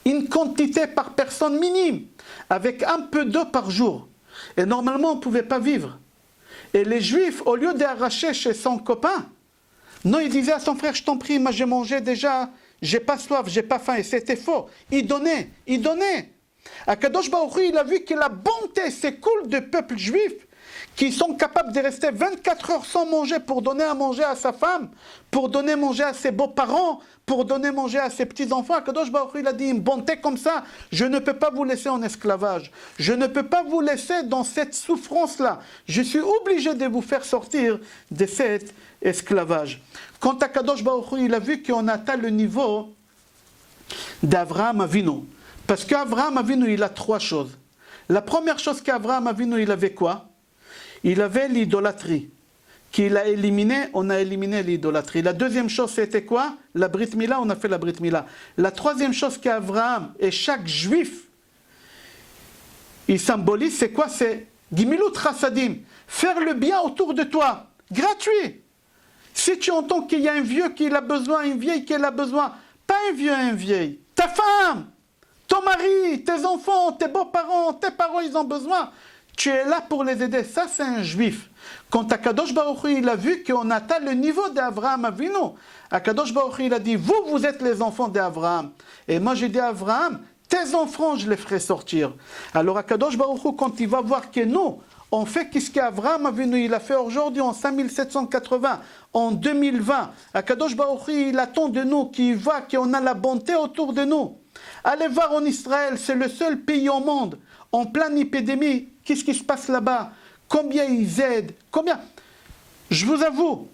Une quantité par personne minime, avec un peu d'eau par jour. Et normalement, on ne pouvait pas vivre. Et les Juifs, au lieu d'arracher chez son copain, non, il disait à son frère, je t'en prie, moi j'ai mangé déjà, j'ai pas soif, j'ai pas faim. Et c'était faux. Il donnait, il donnait. Akadosh Baruch Hu, il a vu que la bonté s'écoule du peuple juif, qui sont capables de rester 24 heures sans manger pour donner à manger à sa femme, pour donner à manger à ses beaux-parents, pour donner à manger à ses petits-enfants. Akadosh Baruch Hu, il a dit, une bonté comme ça, je ne peux pas vous laisser en esclavage. Je ne peux pas vous laisser dans cette souffrance-là. Je suis obligé de vous faire sortir de cet esclavage. Quand Akadosh Baruch Hu, il a vu qu'on atteint le niveau d'Avraham Avinu. Parce qu'Avraham Avinu, il a 3 choses. La première chose qu'Avraham Avinu, il avait quoi? Il avait l'idolâtrie. Qu'il a éliminé, on a éliminé l'idolâtrie. La deuxième chose, c'était quoi? La Brit Mila, on a fait la Brit Mila. La troisième chose qu'Avraham et chaque juif, il symbolise, c'est quoi? C'est Gimilut Chassadim. Faire le bien autour de toi. Gratuit. Si tu entends qu'il y a un vieux qui a besoin, une vieille qui a besoin, pas un vieux, un vieille, ta femme, ton mari, tes enfants, tes beaux-parents, tes parents, ils ont besoin. Tu es là pour les aider. Ça, c'est un juif. Quand Akadosh Baruch Hu, il a vu qu'on atteint le niveau d'Avraham Avinu, Akadosh Baruch Hu, il a dit, vous êtes les enfants d'Avraham. Et moi, j'ai dit à Avraham, tes enfants, je les ferai sortir. Alors Akadosh Baruch Hu, quand il va voir que nous, on fait ce qu'Avraham Avinu, il a fait aujourd'hui en 5780, en 2020. Akadosh Baruch Hu, il attend de nous, qu'il voit qu'on a la bonté autour de nous. Allez voir en Israël, c'est le seul pays au monde, en pleine épidémie. Qu'est-ce qui se passe là-bas? Combien ils aident? Combien? Je vous avoue,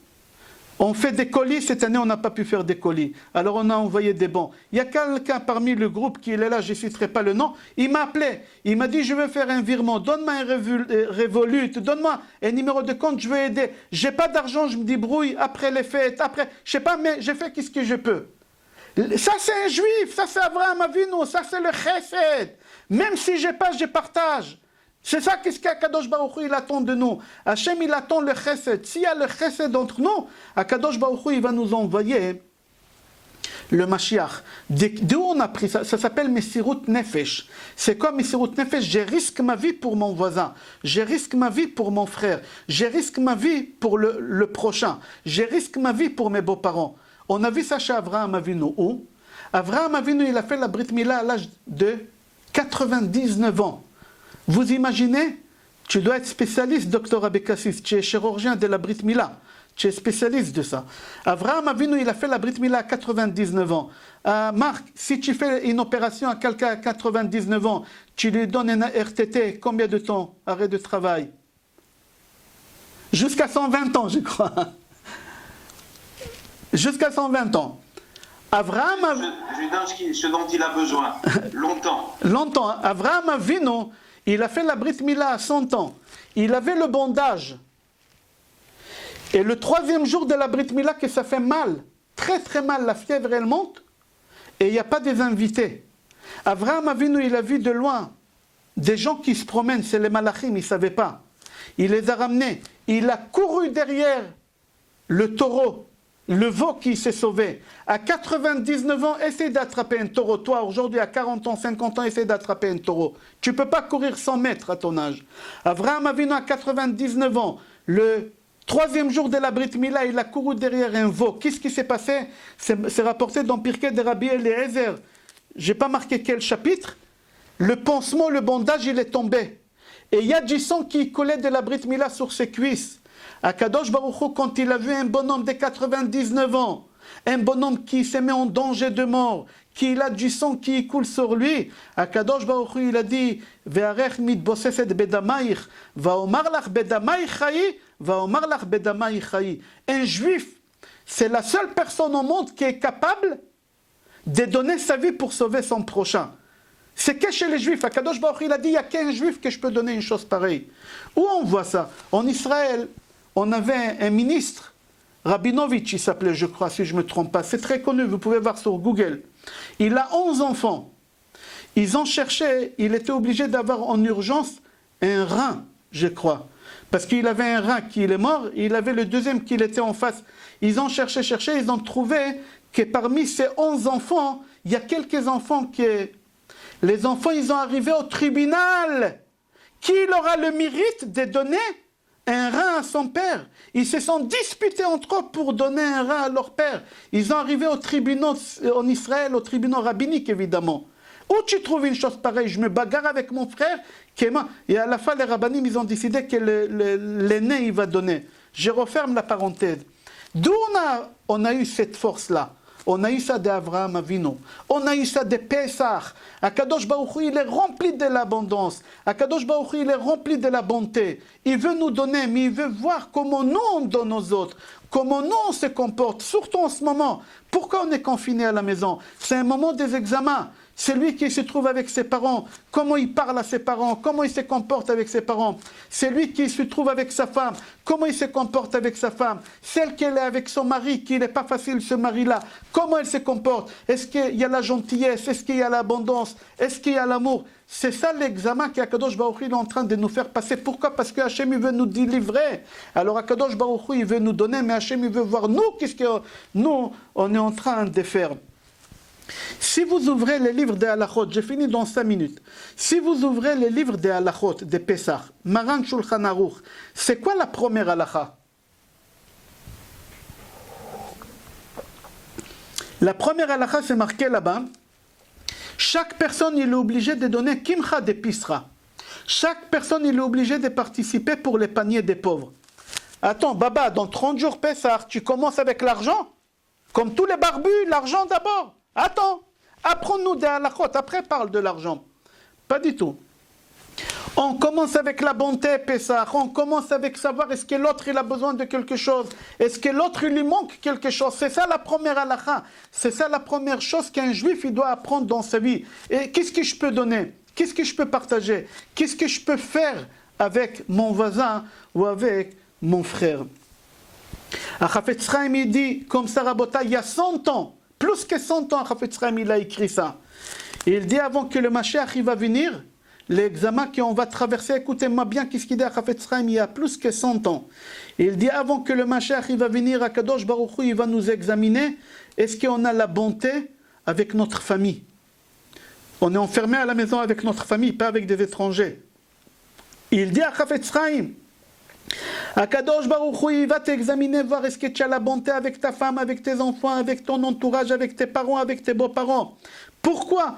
on fait des colis. Cette année, on n'a pas pu faire des colis. Alors, on a envoyé des bons. Il y a quelqu'un parmi le groupe qui est là, je ne citerai pas le nom. Il m'a appelé. Il m'a dit, je veux faire un virement. Donne-moi un Revolut. Donne-moi un numéro de compte. Je veux aider. Je n'ai pas d'argent. Je me débrouille après les fêtes. Après, je ne sais pas, mais je fais ce que je peux. Ça, c'est un juif. Ça, c'est Avraham Avinu. Ça, c'est le chesed. Même si je n'ai pas, je partage. C'est ça qu'est-ce qu'Akadosh Baruch Hu, il attend de nous. Hachem, il attend le chesed. S'il y a le chesed entre nous, Akadosh Baruch Hu, il va nous envoyer le Mashiach. D'où on a pris ça? Ça s'appelle Messirut Nefesh. C'est quoi Messirut Nefesh? Je risque ma vie pour mon voisin. Je risque ma vie pour mon frère. Je risque ma vie pour le prochain. Je risque ma vie pour mes beaux-parents. On a vu ça chez Avraham Avinu. Où? Avraham Avinu, il a fait la Brit Mila à l'âge de 99 ans. Vous imaginez? Tu dois être spécialiste, docteur Abekassis. Tu es chirurgien de la Brit Mila. Tu es spécialiste de ça. Avraham Avinu, il a fait la Brit Mila à 99 ans. Marc, si tu fais une opération à quelqu'un à 99 ans, tu lui donnes un RTT, combien de temps? Arrêt de travail. Jusqu'à 120 ans, je crois. Jusqu'à 120 ans. Avraham... Je lui donne ce dont il a besoin. Longtemps. Longtemps. Avraham Avinu, il a fait la Brit Mila à 100 ans. Il avait le bondage. Et le 3e jour de la Brit Mila, que ça fait mal. très très mal, la fièvre elle monte, et il n'y a pas des invités. Abraham Avinu, il a vu de loin des gens qui se promènent, c'est les malachim, il ne savait pas. Il les a ramenés, il a couru derrière le taureau, le veau qui s'est sauvé. À 99 ans, essaie d'attraper un taureau. Toi, aujourd'hui, à 40 ans, 50 ans, essaie d'attraper un taureau. Tu ne peux pas courir 100 mètres à ton âge. Abraham Avinu, à 99 ans, le troisième jour de la Brit Mila, il a couru derrière un veau. Qu'est-ce qui s'est passé? C'est rapporté dans Pirkei de Rabbi Eliezer. Je n'ai pas marqué quel chapitre. Le pansement, le bandage, il est tombé. Et il y a du sang qui collait de la Brit Mila sur ses cuisses. Akadosh Baruch Hu, quand il a vu un bonhomme de 99 ans, un bonhomme qui s'est mis en danger de mort, qu'il a du sang qui coule sur lui, Akadosh Baruch Hu, il a dit Ve'arech mitboseset bedamaich, va'omar lach bedamaich chayi, va'omar lach bedamaich chayi. Un juif, c'est la seule personne au monde qui est capable de donner sa vie pour sauver son prochain. C'est que chez les juifs, Akadosh Baruch Hu, il a dit il n'y a qu'un juif que je peux donner une chose pareille. Où on voit ça? En Israël, on avait un ministre, Rabinovitch, il s'appelait, je crois, si je ne me trompe pas. C'est très connu, vous pouvez voir sur Google. Il a 11 enfants. Ils ont cherché, il était obligé d'avoir en urgence un rein, je crois. Parce qu'il avait un rein qui est mort, et il avait le deuxième qui était en face. Ils ont cherché, ils ont trouvé que parmi ces 11 enfants, il y a quelques enfants qui... Les enfants, ils ont arrivé au tribunal. Qui aura le mérite de donner un rein à son père? Ils se sont disputés entre eux pour donner un rein à leur père. Ils ont arrivé au tribunal en Israël, au tribunal rabbinique évidemment. Où tu trouves une chose pareille? Je me bagarre avec mon frère, et à la fin les rabbinim ils ont décidé que l'aîné il va donner. Je referme la parenthèse. D'où on a eu cette force-là? On a eu ça d'Avraham Avinu, on a eu ça de Pesach. Akadosh Baruch Hu, il est rempli de l'abondance. Akadosh Baruch Hu, il est rempli de la bonté. Il veut nous donner, mais il veut voir comment nous on donne aux autres, comment nous on se comporte, surtout en ce moment. Pourquoi on est confiné à la maison? C'est un moment des examens. C'est lui qui se trouve avec ses parents, comment il parle à ses parents, comment il se comporte avec ses parents. C'est lui qui se trouve avec sa femme, comment il se comporte avec sa femme. Celle qui est avec son mari, qui n'est pas facile ce mari-là, comment elle se comporte. Est-ce qu'il y a la gentillesse? Est-ce qu'il y a l'abondance? Est-ce qu'il y a l'amour? C'est ça l'examen qu'Akadosh Baruch Hu est en train de nous faire passer. Pourquoi? Parce que Hachem il veut nous délivrer. Alors Akadosh Baruch Hu il veut nous donner, mais Hachem il veut voir nous, qu'est-ce que nous on est en train de faire. Si vous ouvrez les livres des halachot, j'ai fini dans 5 minutes. Si vous ouvrez les livres des halachot, de Pesach, Maran Shulchan Aruch, c'est quoi la première halacha? La première halacha, c'est marqué là-bas. Chaque personne, il est obligé de donner kimcha de pisra. Chaque personne, il est obligé de participer pour les paniers des pauvres. Attends, Baba, dans 30 jours Pesach, tu commences avec l'argent? Comme tous les barbus, l'argent d'abord. Attends, apprends-nous des halachot, après parle de l'argent. Pas du tout. On commence avec la bonté, Pessah. On commence avec savoir est-ce que l'autre il a besoin de quelque chose. Est-ce que l'autre il lui manque quelque chose. C'est ça la première halakha. C'est ça la première chose qu'un juif il doit apprendre dans sa vie. Et qu'est-ce que je peux donner? Qu'est-ce que je peux partager? Qu'est-ce que je peux faire avec mon voisin ou avec mon frère? Chafetz Chaim il dit, comme ça Rabota, il y a 100 ans, plus que 100 ans, Chafetz Chaim il a écrit ça. Il dit avant que le Mashiach il va venir, l'examen qu'on va traverser, écoutez-moi bien, qu'est-ce qu'il dit à Chafetz Chaim il y a plus que 100 ans. Il dit avant que le Mashiach il va venir, Akadosh Baruch Hu il va nous examiner, est-ce qu'on a la bonté avec notre famille? On est enfermé à la maison avec notre famille, pas avec des étrangers. Il dit à Chafetz Chaim, Akadosh Baruch Hu, il va t'examiner, voir est-ce que tu as la bonté avec ta femme, avec tes enfants, avec ton entourage, avec tes parents, avec tes beaux-parents. Pourquoi?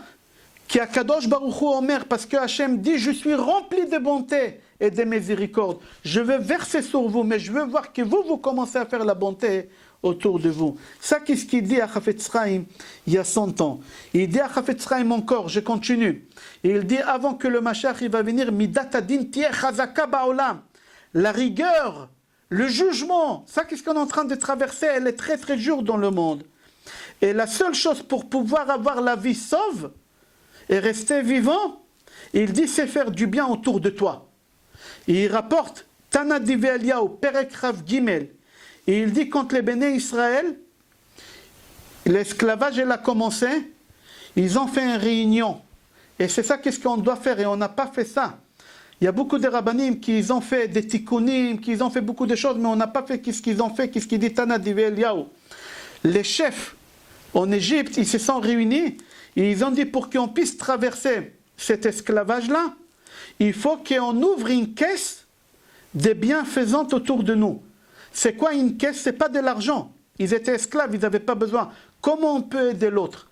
Qu'Akadosh Baruch Hu Omer, parce que Hachem dit, je suis rempli de bonté et de miséricorde. Je veux verser sur vous, mais je veux voir que vous commencez à faire la bonté autour de vous. Ça, qu'est-ce qu'il dit à Chafetz Chaim il y a 100 ans? Il dit à Chafetz Chaim encore, je continue. Il dit, avant que le Mashiach il va venir, Midat Adin tieh chazaka ba'olam. La rigueur, le jugement, ça qu'est-ce qu'on est en train de traverser, elle est très très dure dans le monde. Et la seule chose pour pouvoir avoir la vie sauve et rester vivant, il dit c'est faire du bien autour de toi. Et il rapporte Tana Dive Eliyahu, Perek Rav Gimel, et il dit quand les béné Israël, l'esclavage il a commencé, ils ont fait une réunion. Et c'est ça qu'est-ce qu'on doit faire et on n'a pas fait ça. Il y a beaucoup de rabbanim qui ont fait des tikkunim, qui ont fait beaucoup de choses, mais on n'a pas fait qu'est-ce qu'ils ont fait, qu'est-ce qu'il dit Tana Divrei Eliyahu. Les chefs en Égypte, ils se sont réunis et ils ont dit pour qu'on puisse traverser cet esclavage-là, il faut qu'on ouvre une caisse des bienfaisantes autour de nous. C'est quoi une caisse? C'est pas de l'argent. Ils étaient esclaves, ils n'avaient pas besoin. Comment on peut aider l'autre?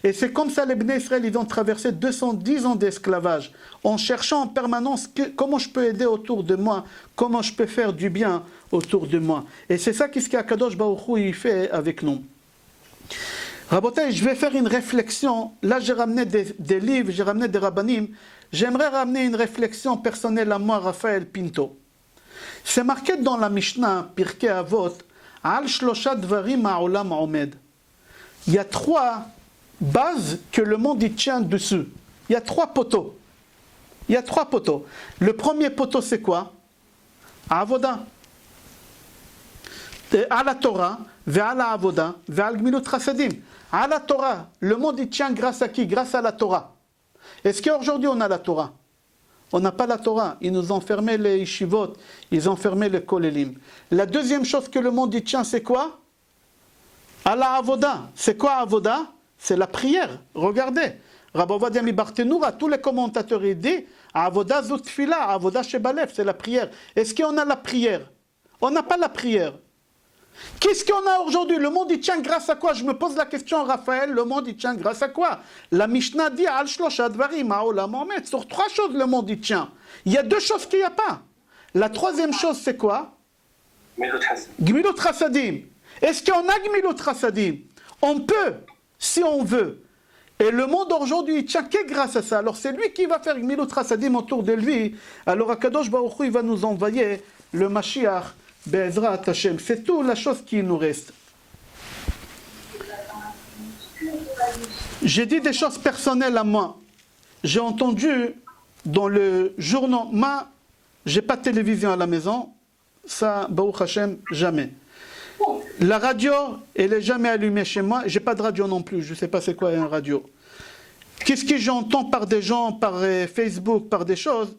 Et c'est comme ça les Bnei Israël, ils ont traversé 210 ans d'esclavage, en cherchant en permanence comment je peux aider autour de moi, comment je peux faire du bien autour de moi. Et c'est ça qu'est-ce qu'Akadosh Baruch Hu il fait avec nous. Rabotai, je vais faire une réflexion. Là, j'ai ramené des livres, j'ai ramené des rabbanim. J'aimerais ramener une réflexion personnelle à moi, Raphaël Pinto. C'est marqué dans la Mishnah, Pirkei Avot, Al Shlosha Dvarim Ha'olam Omed. Il y a 3 bases que le monde y tient dessus. Il y a 3 poteaux. Il y a 3 poteaux. Le premier poteau, c'est quoi? Avoda. À la Torah, vers la Avoda, vers le Gmilut Chasadim. À la Torah, le monde y tient grâce à qui? Grâce à la Torah. Est-ce qu'aujourd'hui on a la Torah? On n'a pas la Torah. Ils nous ont fermé les yeshivot, ils ont fermé les kolelim. La deuxième chose que le monde y tient, c'est quoi? À la Avoda. C'est quoi Avoda? C'est la prière. Regardez. Rabbi Ovadia mi Barthénoura, tous les commentateurs ils disent Avoda zut tfila, Avoda shebalef, c'est la prière. Est-ce qu'on a la prière? On n'a pas la prière. Qu'est-ce qu'on a aujourd'hui? Le monde il tient grâce à quoi? Je me pose la question, Raphaël, le monde il tient grâce à quoi? La Mishnah dit Al Shlosha Dvarim Ha'olam Omed. Sur 3 choses le monde il tient. Il y a 2 choses qu'il n'y a pas. La troisième chose c'est quoi? Gmilut Chasadim. Est-ce qu'on a Gmilut Chasadim? On peut, si on veut. Et le monde aujourd'hui il tient que grâce à ça. Alors c'est lui qui va faire Gmilut Chasadim autour de lui. Alors Akadosh Baruch Hu il va nous envoyer le Mashiach. Be'ezrat Hashem, c'est tout la chose qui nous reste. J'ai dit des choses personnelles à moi. J'ai entendu dans le journal, j'ai pas de télévision à la maison, ça, Baruch Hashem, jamais. La radio, elle est jamais allumée chez moi, j'ai pas de radio non plus, je sais pas c'est quoi une radio. Qu'est-ce que j'entends par des gens, par Facebook, par des choses?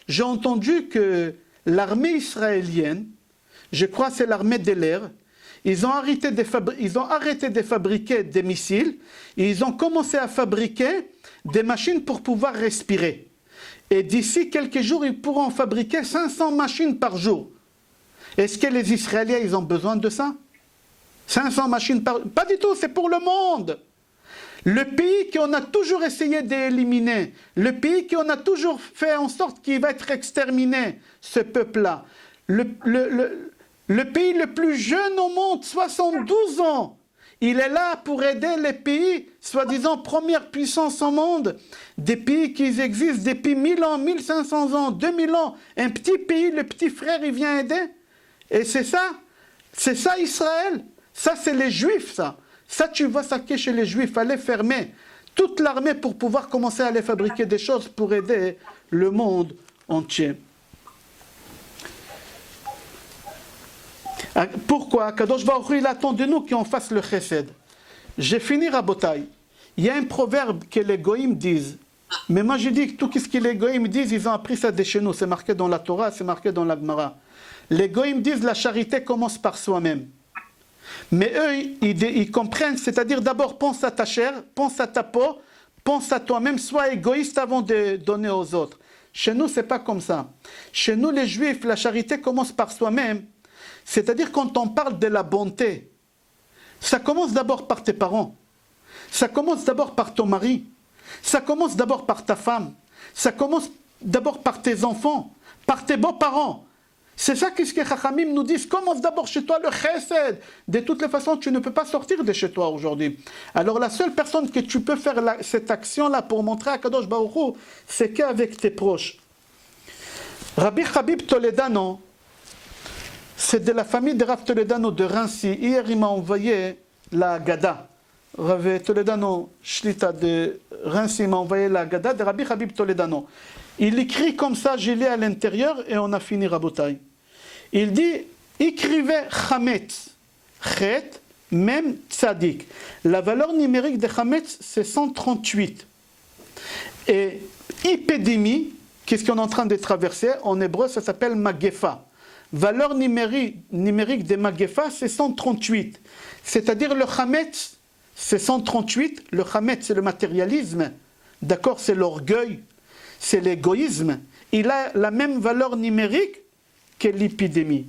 J'ai entendu que l'armée israélienne, je crois que c'est l'armée de l'air, ils ont arrêté de fabriquer des missiles et ils ont commencé à fabriquer des machines pour pouvoir respirer. Et d'ici quelques jours, ils pourront fabriquer 500 machines par jour. Est-ce que les Israéliens, ils ont besoin de ça? 500 machines par jour? Pas du tout, c'est pour le monde. Le pays qu'on a toujours essayé d'éliminer, le pays qu'on a toujours fait en sorte qu'il va être exterminé, ce peuple-là. Le pays le plus jeune au monde, 72 ans, il est là pour aider les pays, soi-disant première puissance au monde, des pays qui existent depuis 1000 ans, 1500 ans, 2000 ans. Un petit pays, le petit frère, il vient aider. Et c'est ça Israël. Ça, c'est les Juifs, ça. Ça, tu vois ça qui est chez les Juifs, aller fermer toute l'armée pour pouvoir commencer à aller fabriquer des choses pour aider le monde entier. Pourquoi? Kadosh Baruch Hu, il attend de nous qu'on fasse le chesed. J'ai fini, Rabotai. Il y a un proverbe que les goïms disent. Mais moi, je dis que tout ce que les goïms disent, ils ont appris ça de chez nous. C'est marqué dans la Torah, c'est marqué dans la Gemara. Les goïms disent la charité commence par soi-même. Mais eux, ils comprennent, c'est-à-dire d'abord pense à ta chair, pense à ta peau, pense à toi-même, sois égoïste avant de donner aux autres. Chez nous, c'est pas comme ça. Chez nous, les Juifs, la charité commence par soi-même. C'est-à-dire quand on parle de la bonté, ça commence d'abord par tes parents, ça commence d'abord par ton mari, ça commence d'abord par ta femme, ça commence d'abord par tes enfants, par tes beaux-parents. C'est ça que les Chachamim nous disent, commence d'abord chez toi le chesed. De toutes les façons, tu ne peux pas sortir de chez toi aujourd'hui. Alors la seule personne que tu peux faire cette action-là pour montrer à Kadosh Baruch Hu, c'est qu'avec tes proches. Rabbi Habib Toledano, c'est de la famille de Rav Toledano de Rancy. Hier, il m'a envoyé la Gada. Rav Toledano, Shlita de Rancy, m'a envoyé la Gada de Rabbi Habib Toledano. Il écrit comme ça, j'ai lu à l'intérieur et on a fini Rabotai. Il dit, écrivez Chametz, Chet, Mem Tzadik. La valeur numérique des Hametz, c'est 138. Et épidémie, qu'est-ce qu'on est en train de traverser? En hébreu, ça s'appelle Magefa. Valeur numérique des Magefa, c'est 138. C'est-à-dire le Hametz, c'est 138. Le Hametz, c'est le matérialisme. D'accord? C'est l'orgueil, c'est l'égoïsme. Il a la même valeur numérique que l'épidémie.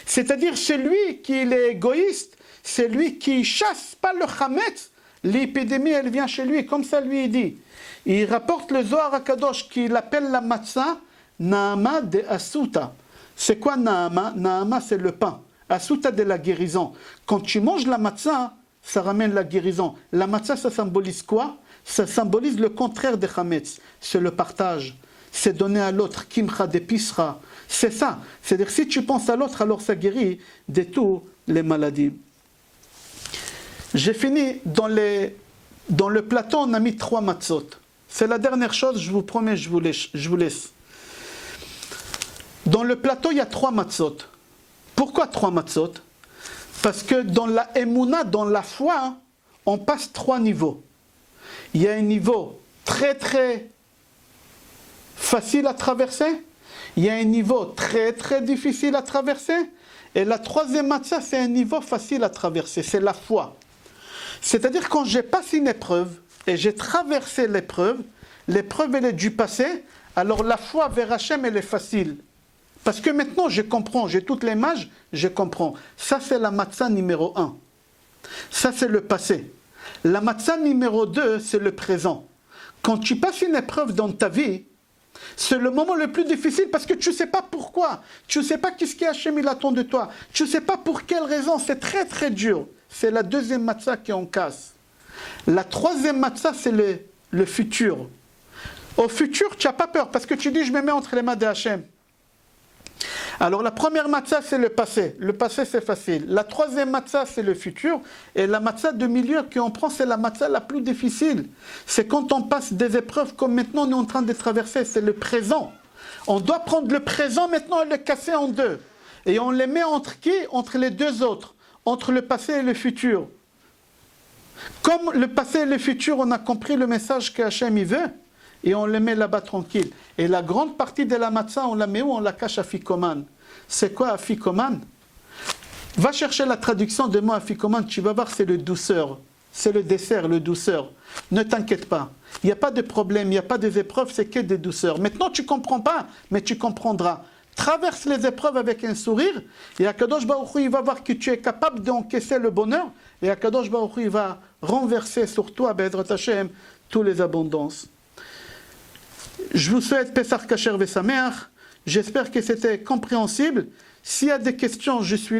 C'est-à-dire celui qui est égoïste, c'est lui qui chasse pas le Hametz. L'épidémie, elle vient chez lui, comme ça lui dit. Il rapporte le Zohar HaKadosh qu'il appelle la matzah Naama de Asuta. C'est quoi Naama? Naama, c'est le pain. Asuta, de la guérison. Quand tu manges la matzah, ça ramène la guérison. La matzah, ça symbolise quoi? Ça symbolise le contraire des Hametz. C'est le partage. C'est donner à l'autre. Kimcha de Pisra. C'est ça. C'est-à-dire, si tu penses à l'autre, alors ça guérit de toutes les maladies. J'ai fini dans le plateau, on a mis 3 matzot. C'est la dernière chose, je vous promets, je vous laisse. Dans le plateau, il y a 3 matzot. Pourquoi 3 matzot? Parce que dans la Emouna, dans la foi, on passe 3 niveaux. Il y a un niveau très très facile à traverser. Il y a un niveau très très difficile à traverser. Et la 3e matzah, c'est un niveau facile à traverser. C'est la foi. C'est-à-dire quand j'ai passé une épreuve et j'ai traversé l'épreuve elle est du passé, alors la foi vers Hachem elle est facile. Parce que maintenant je comprends, j'ai toutes les images, je comprends. Ça c'est la matzah numéro 1. Ça c'est le passé. La matzah numéro 2 c'est le présent. Quand tu passes une épreuve dans ta vie, c'est le moment le plus difficile parce que tu ne sais pas pourquoi. Tu ne sais pas qu'est-ce qu'Hachem il attend de toi. Tu ne sais pas pour quelle raison, c'est très très dur. C'est la 2e matzah qui en casse. La 3e matzah, c'est le futur. Au futur, tu n'as pas peur, parce que tu dis, je me mets entre les mains de Hachem. Alors la première matzah, c'est le passé. Le passé, c'est facile. La 3e matzah, c'est le futur. Et la matzah de milieu qu'on prend, c'est la matzah la plus difficile. C'est quand on passe des épreuves comme maintenant on est en train de traverser, c'est le présent. On doit prendre le présent maintenant et le casser en 2. Et on les met entre qui? Entre les 2 autres. Entre le passé et le futur. Comme le passé et le futur, on a compris le message que Hachem y veut, et on les met là-bas tranquille. Et la grande partie de la matzah, on la met où? On la cache à Afikoman. C'est quoi Afikoman? Va chercher la traduction de mot Afikoman, tu vas voir, c'est le douceur. C'est le dessert, le douceur. Ne t'inquiète pas. Il n'y a pas de problème, il n'y a pas des épreuves, c'est que des douceurs. Maintenant, tu ne comprends pas, mais tu comprendras. Traverse les épreuves avec un sourire, et Akadosh Baruch Hu, il va voir que tu es capable d'encaisser le bonheur, et Akadosh Baruch Hu, il va renverser sur toi, Be'ezrat Hashem, toutes les abondances. Je vous souhaite Pesach Kasher Vesameach. J'espère que c'était compréhensible. S'il y a des questions, je suis là.